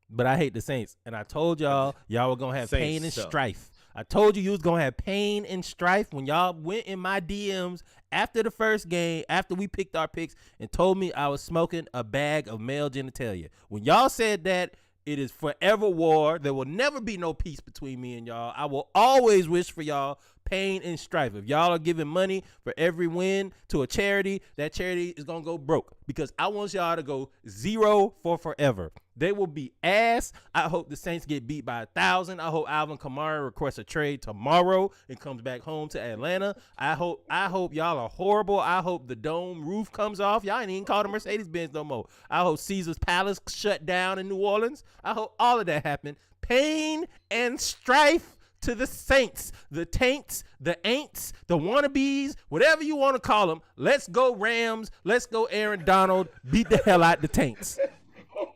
But I hate the Saints, and I told y'all were gonna have pain and strife. I told you was gonna have pain and strife when y'all went in my DMs after the first game, after we picked our picks, and told me I was smoking a bag of male genitalia. When y'all said that, it is forever war. There will never be no peace between me and y'all. I will always wish for y'all pain and strife. If y'all are giving money for every win to a charity, that charity is going to go broke because I want y'all to go 0 for forever. They will be ass. I hope the Saints get beat by 1,000. I hope Alvin Kamara requests a trade tomorrow and comes back home to Atlanta. I hope y'all are horrible. I hope the dome roof comes off. Y'all ain't even called a Mercedes-Benz no more. I hope Caesar's Palace shut down in New Orleans. I hope all of that happened. Pain and strife to the Saints, the Taints, the Aints, the wannabes, whatever you want to call them. Let's go Rams. Let's go Aaron Donald. Beat the hell out the Taints.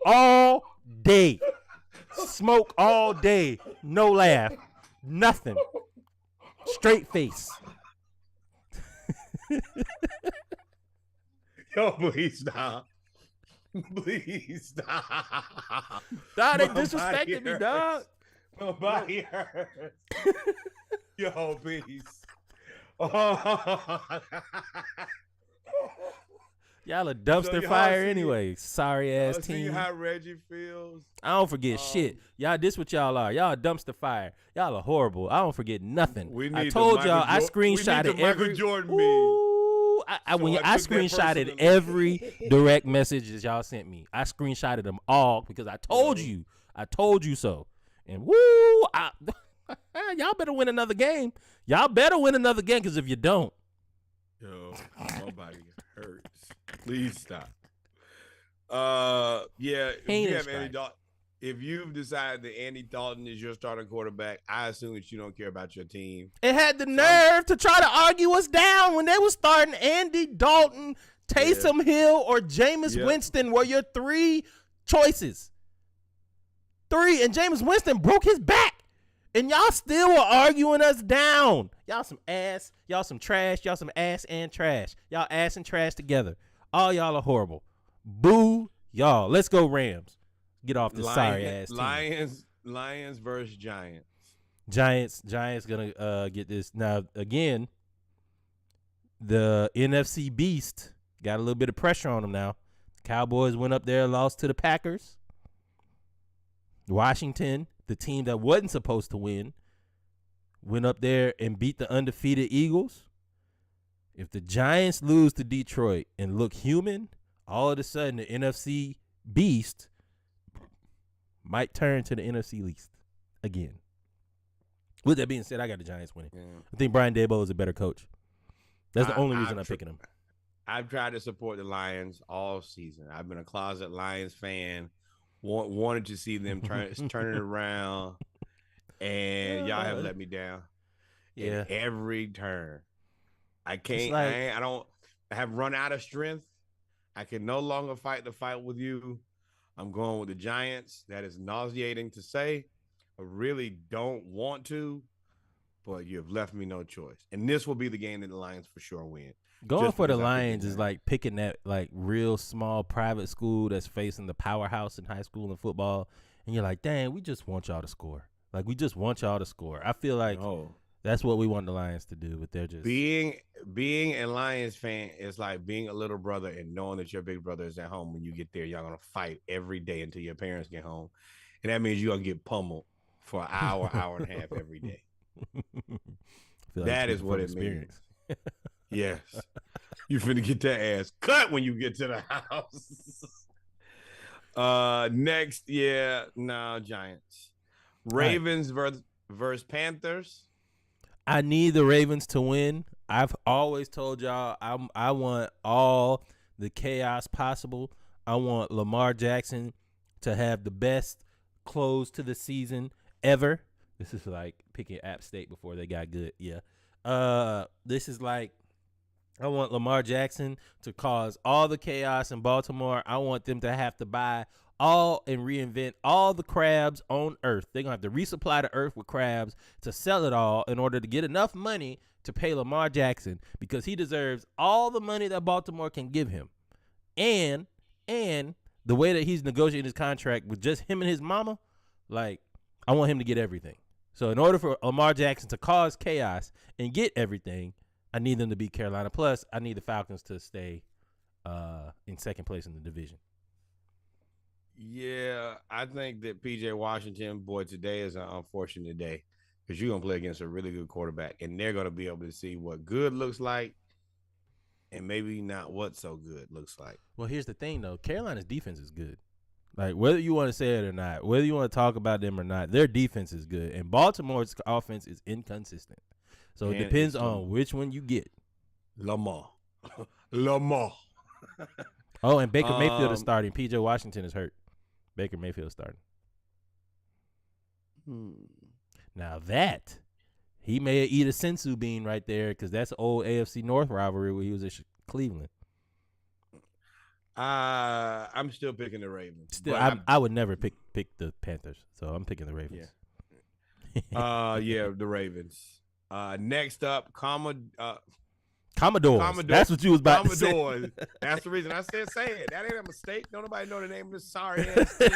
All day. Smoke all day. No laugh. Nothing. Straight face. Yo, please stop. Please stop. Dog, they disrespected me, dog. My body hurts. Yo, please. Y'all a dumpster fire anyway. Sorry ass team. See how Reggie feels. I don't forget shit. Y'all, this what y'all are. Y'all a dumpster fire. Y'all are horrible. I don't forget nothing. I told y'all I screenshotted every Jordan I screenshotted every direct message that y'all sent me. I screenshotted them all because I told you. I told you so. And y'all better win another game. Y'all better win another game because if you don't, yo, my body hurts. Please stop. Yeah. If you've decided that Andy Dalton is your starting quarterback, I assume that you don't care about your team. It had the nerve to try to argue us down when they were starting Andy Dalton, Taysom Hill, or Jameis Winston were your three choices. And Jameis Winston broke his back. And y'all still were arguing us down. Y'all some ass. Y'all some trash. Y'all some ass and trash. Y'all ass and trash together. All y'all are horrible. Boo y'all. Let's go Rams. Get off this sorry ass team. Lions versus Giants. Giants gonna get this. Now again, the NFC beast got a little bit of pressure on them now. Cowboys went up there, lost to the Packers. Washington, the team that wasn't supposed to win, went up there and beat the undefeated Eagles. If the Giants lose to Detroit and look human, all of a sudden the NFC beast might turn to the NFC least again. With that being said, I got the Giants winning. Yeah. I think Brian Daboll is a better coach. That's the only reason I'm picking him. I've tried to support the Lions all season. I've been a closet Lions fan. Wanted to see them turn it around, and y'all have let me down. Yeah, in every turn. I can't. I have run out of strength. I can no longer fight the fight with you. I'm going with the Giants. That is nauseating to say. I really don't want to, but you've left me no choice. And this will be the game that the Lions for sure win. Going for the Lions is like picking that like real small private school that's facing the powerhouse in high school and football, and you're like, dang, we just want y'all to score. Like we just want y'all to score. I feel like that's what we want the Lions to do, but they're just being a Lions fan is like being a little brother and knowing that your big brother is at home. When you get there, y'all gonna fight every day until your parents get home, and that means you're gonna get pummeled for an hour, hour and a half every day. That is what it means. Yes. You finna get that ass cut when you get to the house. Next, Giants. Ravens versus Panthers. I need the Ravens to win. I've always told y'all I want all the chaos possible. I want Lamar Jackson to have the best close to the season ever. This is like picking App State before they got good. Yeah. This is like I want Lamar Jackson to cause all the chaos in Baltimore. I want them to have to buy all and reinvent all the crabs on Earth. They're going to have to resupply the Earth with crabs to sell it all in order to get enough money to pay Lamar Jackson because he deserves all the money that Baltimore can give him. And the way that he's negotiating his contract with just him and his mama, like, I want him to get everything. So in order for Lamar Jackson to cause chaos and get everything, I need them to beat Carolina. Plus, I need the Falcons to stay in second place in the division. Yeah, I think that P.J. Washington, boy, today is an unfortunate day because you're going to play against a really good quarterback, and they're going to be able to see what good looks like and maybe not what so good looks like. Well, here's the thing, though. Carolina's defense is good. Like, whether you want to say it or not, whether you want to talk about them or not, their defense is good, and Baltimore's offense is inconsistent. So it depends on which one you get. Lamar. Oh, and Baker Mayfield is starting. P.J. Washington is hurt. Baker Mayfield is starting. Now that, he may eat a sensu bean right there because that's an old AFC North rivalry where he was at Cleveland. I'm still picking the Ravens. Still, I would never pick the Panthers, so I'm picking the Ravens. Yeah. The Ravens. Next up, Commodores. That's what you was about to say. That's the reason I said say it. That ain't a mistake. Don't nobody know the name of this sorry ass team.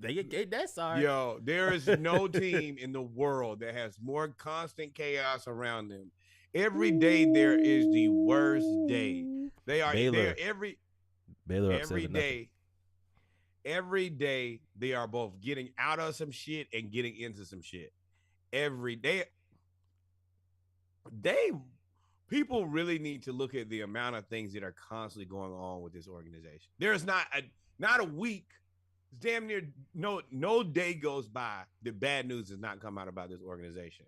they get that sorry. Yo, there is no team in the world that has more constant chaos around them. Every day there is the worst day. They are. Baylor. They are Baylor up every 7-0. day. Every day they are both getting out of some shit and getting into some shit. Every day. People really need to look at the amount of things that are constantly going on with this organization. There's not a week, damn near no day goes by that bad news does not come out about this organization.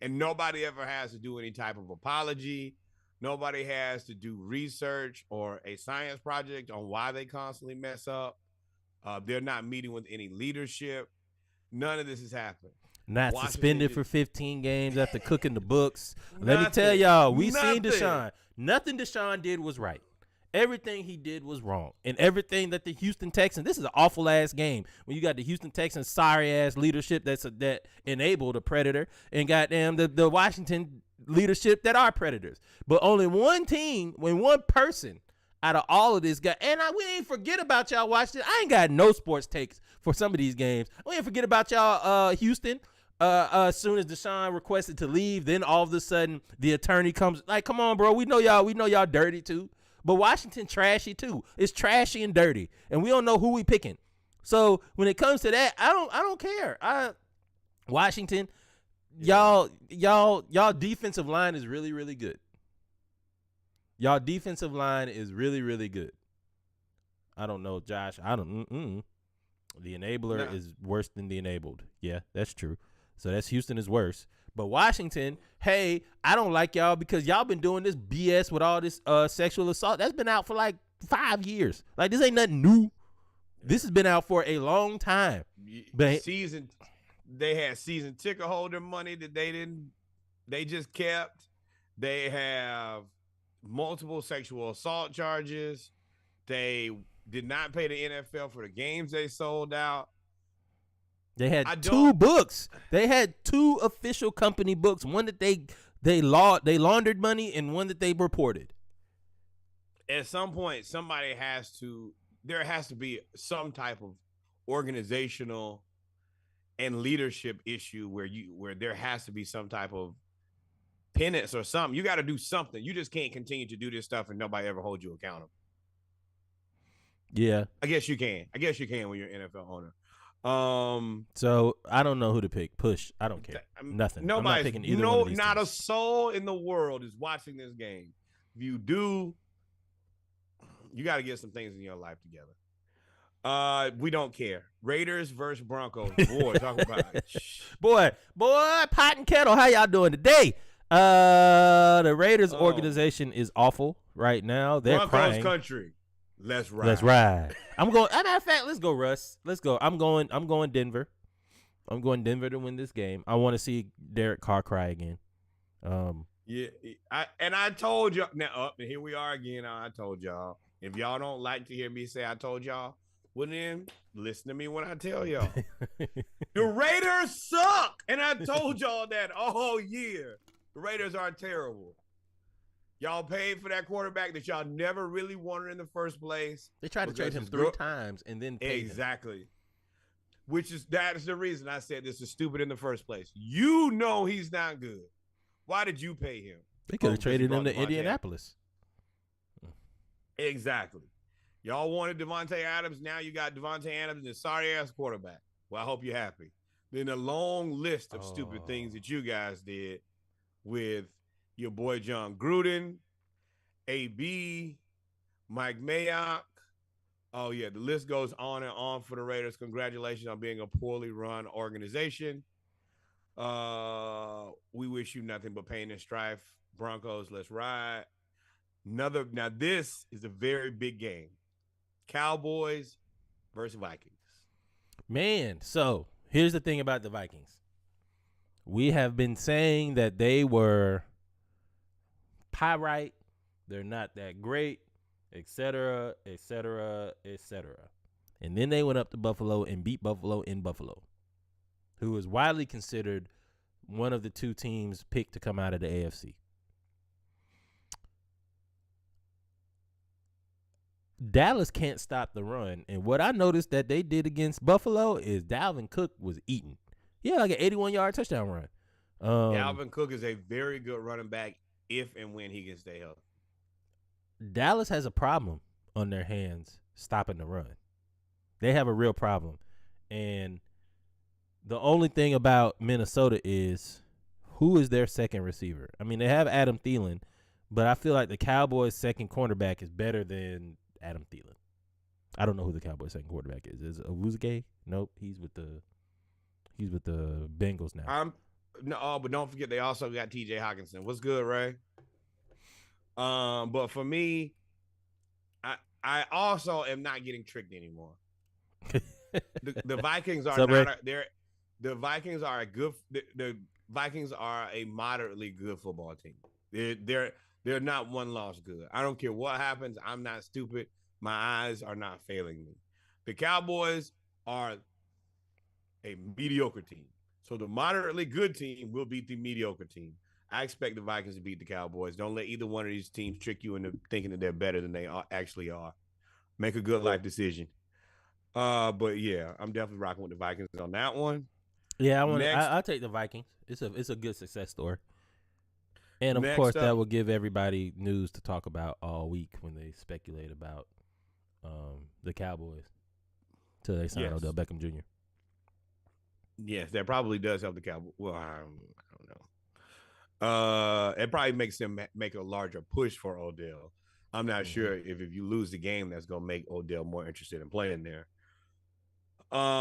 And nobody ever has to do any type of apology. Nobody has to do research or a science project on why they constantly mess up. They're not meeting with any leadership. None of this has happened. Not suspended for 15 games after cooking the books. Let me tell y'all, we seen Deshaun. Nothing Deshaun did was right. Everything he did was wrong. And everything that the Houston Texans, this is an awful ass game when you got the Houston Texans sorry ass leadership that enabled a predator, and goddamn the Washington leadership that are predators. But only one team, when one person out of all of this guy, and we ain't forget about y'all Washington. I ain't got no sports takes for some of these games. We ain't forget about y'all Houston. As soon as Deshaun requested to leave, then all of a sudden the attorney comes. Like, come on, bro. We know y'all dirty too. But Washington trashy too. It's trashy and dirty, and we don't know who we picking. So when it comes to that, I don't care. Washington, y'all defensive line is really, really good. Y'all defensive line is really, really good. I don't know, Josh. The enabler is worse than the enabled. Yeah, that's true. So that's Houston is worse. But Washington, hey, I don't like y'all because y'all been doing this BS with all this sexual assault. That's been out for like 5 years. Like, this ain't nothing new. This has been out for a long time. They had season ticket holder money that they just kept. They have multiple sexual assault charges. They did not pay the NFL for the games they sold out. They had 2 books. They had 2 official company books. One that they laundered money, and one that they reported. At some point, there has to be some type of organizational and leadership issue where there has to be some type of penance or something. You got to do something. You just can't continue to do this stuff and nobody ever hold you accountable. Yeah, I guess you can when you're an NFL owner. So I don't know who to pick. Push. I don't care. Nothing. I'm not picking either one of these not teams. A soul in the world is watching this game. If you do, you got to get some things in your life together. We don't care. Raiders versus Broncos. Boy, talk about it. Boy, pot and kettle. How y'all doing today? The Raiders organization is awful right now. They're Broncos crying. Country. Let's ride. Let's ride. I'm going. As a matter of fact, let's go, Russ. Let's go. I'm going Denver. I'm going Denver to win this game. I want to see Derek Carr cry again. Yeah, I told y'all. Now, and here we are again. I told y'all. If y'all don't like to hear me say I told y'all, well then listen to me when I tell y'all. The Raiders suck, and I told y'all that all year. The Raiders are terrible. Y'all paid for that quarterback that y'all never really wanted in the first place. They tried to trade him 3 times and then paid exactly. Him. That is the reason I said this is stupid in the first place. You know he's not good. Why did you pay him? They could have traded him to Indianapolis. Exactly. Y'all wanted Devontae Adams. Now you got Devontae Adams and a sorry-ass quarterback. Well, I hope you're happy. Then a long list of stupid things that you guys did with your boy John Gruden, AB, Mike Mayock. Oh, yeah, the list goes on and on for the Raiders. Congratulations on being a poorly run organization. We wish you nothing but pain and strife. Broncos, let's ride. Now, this is a very big game. Cowboys versus Vikings. Man, so here's the thing about the Vikings. We have been saying that they were pyrite, they're not that great, etc., etc., etc. And then they went up to Buffalo and beat Buffalo in Buffalo, who is widely considered one of the 2 teams picked to come out of the AFC. Dallas can't stop the run, and what I noticed that they did against Buffalo is Dalvin Cook was eating. Yeah, like an 81-yard touchdown run. Dalvin Cook is a very good running back if and when he can stay healthy. Dallas has a problem on their hands stopping the run. They have a real problem. And the only thing about Minnesota is who is their second receiver? I mean, they have Adam Thielen, but I feel like the Cowboys' second cornerback is better than Adam Thielen. I don't know who the Cowboys' second quarterback is. Is it Owuzike? Nope, he's with the Bengals now. But don't forget they also got T.J. Hockenson. What's good, Ray? But for me, I also am not getting tricked anymore. The Vikings are the Vikings are the Vikings are a moderately good football team. They're not one loss good. I don't care what happens. I'm not stupid. My eyes are not failing me. The Cowboys are a mediocre team. So the moderately good team will beat the mediocre team. I expect the Vikings to beat the Cowboys. Don't let either one of these teams trick you into thinking that they're better than they actually are. Make a good life decision. But yeah, I'm definitely rocking with the Vikings on that one. Yeah, I'll take the Vikings. It's a good success story. And of course, that will give everybody news to talk about all week when they speculate about the Cowboys till they sign Odell Beckham Jr. Yes, that probably does help the Cowboys. Well, I don't know. It probably makes them make a larger push for Odell. I'm not sure if you lose the game, that's going to make Odell more interested in playing there.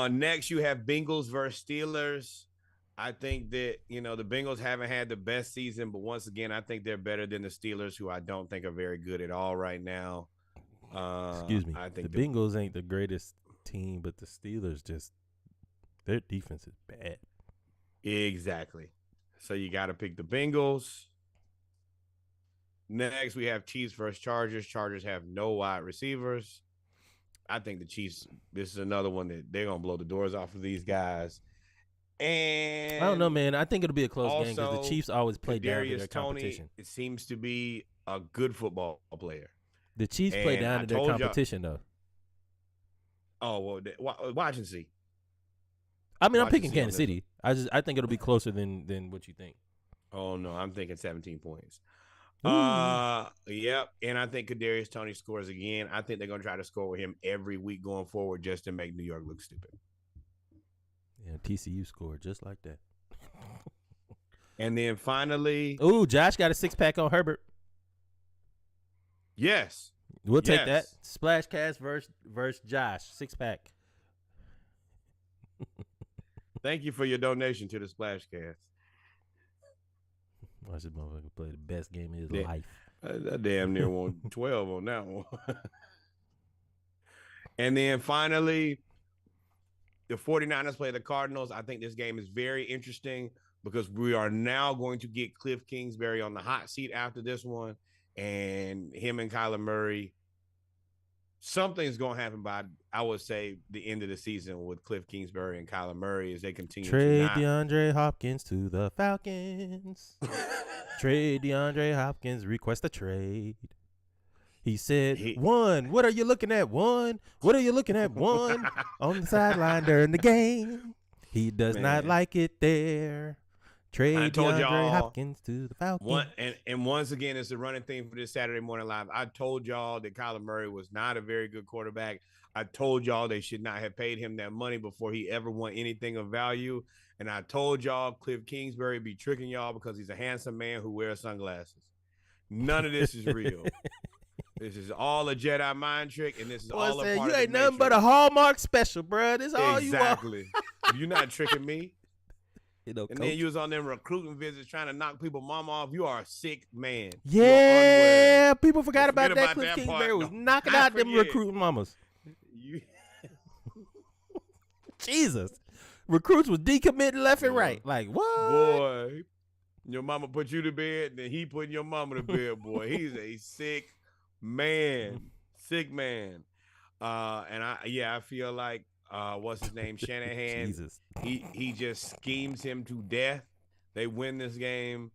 Next, you have Bengals versus Steelers. I think that, the Bengals haven't had the best season, but once again, I think they're better than the Steelers, who I don't think are very good at all right now. Excuse me. I think the Bengals ain't the greatest team, but the Steelers their defense is bad. Exactly. So you got to pick the Bengals. Next, we have Chiefs versus Chargers. Chargers have no wide receivers. I think the Chiefs, this is another one that they're going to blow the doors off of these guys. And I don't know, man. I think it'll be a close game because the Chiefs always play down to their competition. It seems to be a good football player. The Chiefs play down to their competition, though. Oh, well, watch and see. I mean, I'm picking Kansas City. I think it'll be closer than what you think. Oh, no, I'm thinking 17 points. Yep, and I think Kadarius Toney scores again. I think they're going to try to score with him every week going forward just to make New York look stupid. Yeah, TCU scored just like that. And then finally, Josh got a 6-pack on Herbert. Yes, we'll take that. Splashcast versus Josh 6-pack. Thank you for your donation to the Splashcast. Watch this motherfucker play the best game of his life. That damn near won 12 on that one. And then finally, the 49ers play the Cardinals. I think this game is very interesting because we are now going to get Cliff Kingsbury on the hot seat after this one. And him and Kyler Murray, something's going to happen by, I would say, the end of the season with Cliff Kingsbury and Kyler Murray as they continue to DeAndre Hopkins to the Falcons. Trade DeAndre Hopkins, request a trade. He said, "One, what are you looking at? One, what are you looking at? One on the sideline during the game. He does not like it there. Trade DeAndre Hopkins to the Falcons." And once again, it's a running theme for this Saturday Morning Live. I told y'all that Kyler Murray was not a very good quarterback. I told y'all they should not have paid him that money before he ever won anything of value. And I told y'all Cliff Kingsbury be tricking y'all because he's a handsome man who wears sunglasses. None of this is real. This is all a Jedi mind trick, and this is all a part of the You ain't nothing but a Hallmark special, bro. This is all you want. Exactly. You're not tricking me. And Coach. then you was on them recruiting visits trying to knock people mama off. You are a sick man. Yeah, people forgot about that. Cliff Kingsbury was knocking out them recruiting mamas. Jesus. Recruits was decommitting left and right. Like, what? Boy, your mama put you to bed, then he put your mama to bed, boy. He's a sick man. Sick man. And I feel like what's his name? Shanahan. Jesus. He just schemes him to death. They win this game,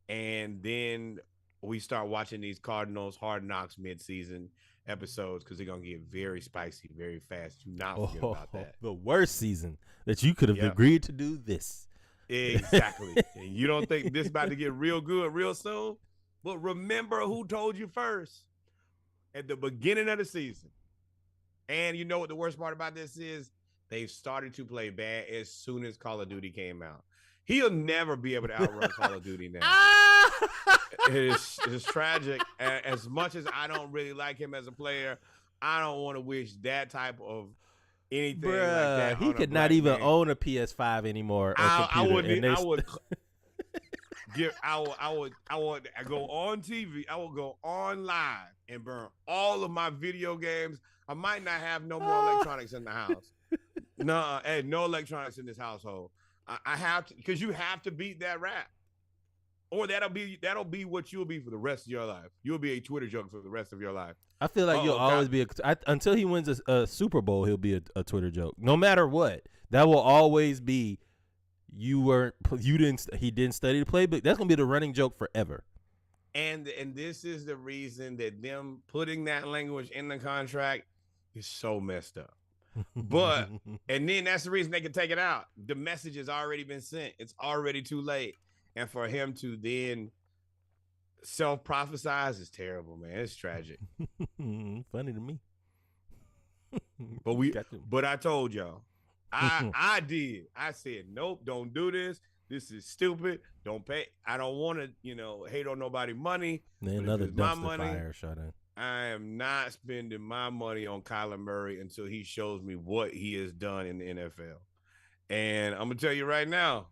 and then we start watching these Cardinals Hard Knocks midseason episodes because they're gonna get very spicy very fast. Do not forget about that. The worst season that you could have agreed to do this. Exactly. And you don't think this about to get real good real soon? But remember who told you first. at the beginning of the season. And you know what the worst part about this is? They've started to play bad as soon as Call of Duty came out. He'll never be able to outrun Call of Duty now. It's tragic. As much as I don't really like him as a player, I don't want to wish that type of anything like that. He could not even own a PS5 anymore. I would go on TV. I would go on live and burn all of my video games. I might not have no more electronics in the house. No electronics in this household. I have to, because you have to beat that rap, or that'll be what you'll be for the rest of your life. You'll be a Twitter joke for the rest of your life. I feel like you'll always be until he wins a Super Bowl. He'll be a Twitter joke, no matter what. That will always be. He didn't study the playbook. That's gonna be the running joke forever. And this is the reason that them putting that language in the contract is so messed up. But and then that's the reason they can take it out. The message has already been sent. It's already too late. And for him to then self-prophesize is terrible, man. It's tragic. Funny to me. But I told y'all. I did. I said, nope, don't do this. This is stupid. Don't pay. I don't want to, hate on nobody's money. Another dumpster fire shut in. I am not spending my money on Kyler Murray until he shows me what he has done in the NFL. And I'm going to tell you right now,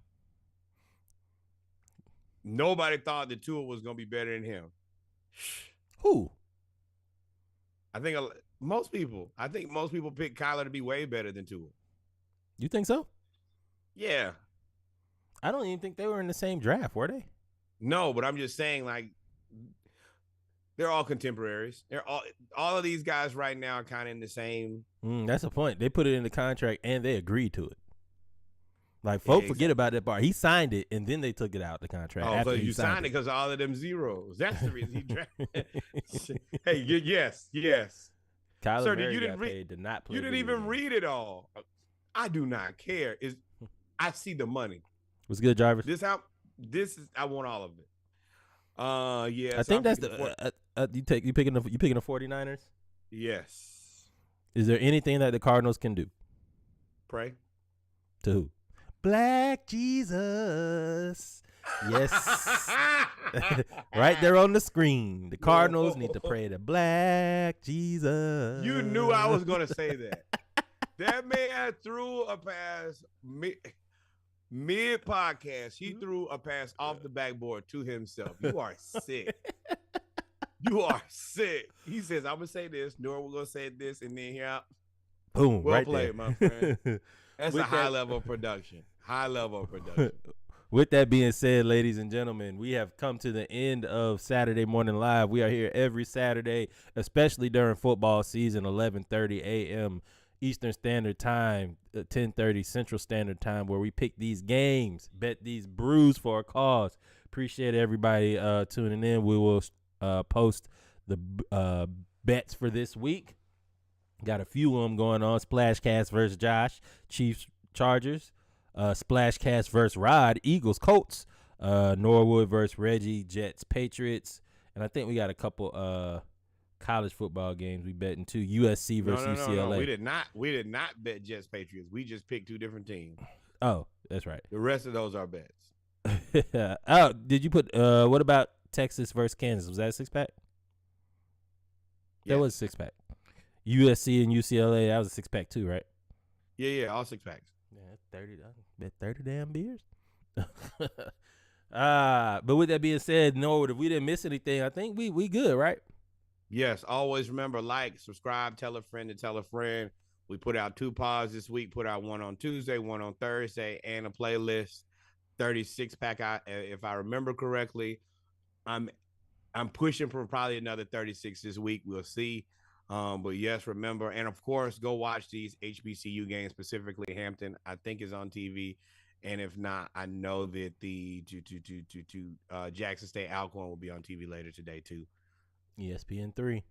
nobody thought that Tua was going to be better than him. Who? I think most people pick Kyler to be way better than Tua. You think so? Yeah. I don't even think they were in the same draft, were they? No, but I'm just saying, like, they're all contemporaries. They're all of these guys right now are kind of in the same. That's the point. They put it in the contract and they agreed to it. Like, folks forget about that part. He signed it and then they took it out the contract. Oh, so you signed it because of all of them zeros. That's the reason he drafted. Hey, yes. Kyler Murray got paid to not play. You didn't even read it all. I do not care. I see the money. What's good, Jarvis? I want all of it. Yeah. I think that's you picking the 49ers? Yes. Is there anything that the Cardinals can do? Pray. To who? Black Jesus. Yes. Right there on the screen. The Cardinals need to pray to Black Jesus. You knew I was going to say that. That man threw a pass mid-podcast. He threw a pass off the backboard to himself. You are sick. You are sick. He says, I'm going to say this. Nora, we're going to say this. And then here out. Boom. Well right played, there. my friend. That's a high level of production. High level of production. With that being said, ladies and gentlemen, we have come to the end of Saturday Morning Live. We are here every Saturday, especially during football season, 11:30 a.m. Eastern Standard Time, 10:30 Central Standard Time, where we pick these games, bet these brews for a cause. Appreciate everybody tuning in. We will post the bets for this week. Got a few of them going on. Splashcast versus Josh, Chiefs, Chargers. Splashcast versus Rod, Eagles, Colts. Norwood versus Reggie, Jets, Patriots. And I think we got a couple college football games we betting too. USC versus UCLA. No. We did not bet Jets, Patriots. We just picked two different teams. Oh, that's right. The rest of those are bets. Oh, did you put what about Texas versus Kansas? Was that a 6-pack? Yeah. That was a 6-pack. USC and UCLA, that was a 6-pack too, right? Yeah, all 6-packs. Yeah, 30. Bet 30 damn beers. But with that being said, no, if we didn't miss anything, I think we good, right? Yes, always remember, like, subscribe, tell a friend to tell a friend. We put out 2 pods this week, put out one on Tuesday, one on Thursday, and a playlist, 36-pack, if I remember correctly. I'm pushing for probably another 36 this week. We'll see. But yes, remember, and of course, go watch these HBCU games, specifically Hampton. I think is on TV, and if not, I know that the Jackson State Alcorn will be on TV later today too. ESPN 3.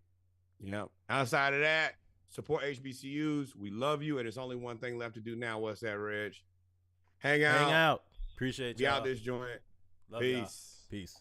Yep. Outside of that, support HBCUs. We love you, and there's only one thing left to do now. What's that, Reg? Hang out. Appreciate you. Be out this joint. Love Peace. Y'all. Peace.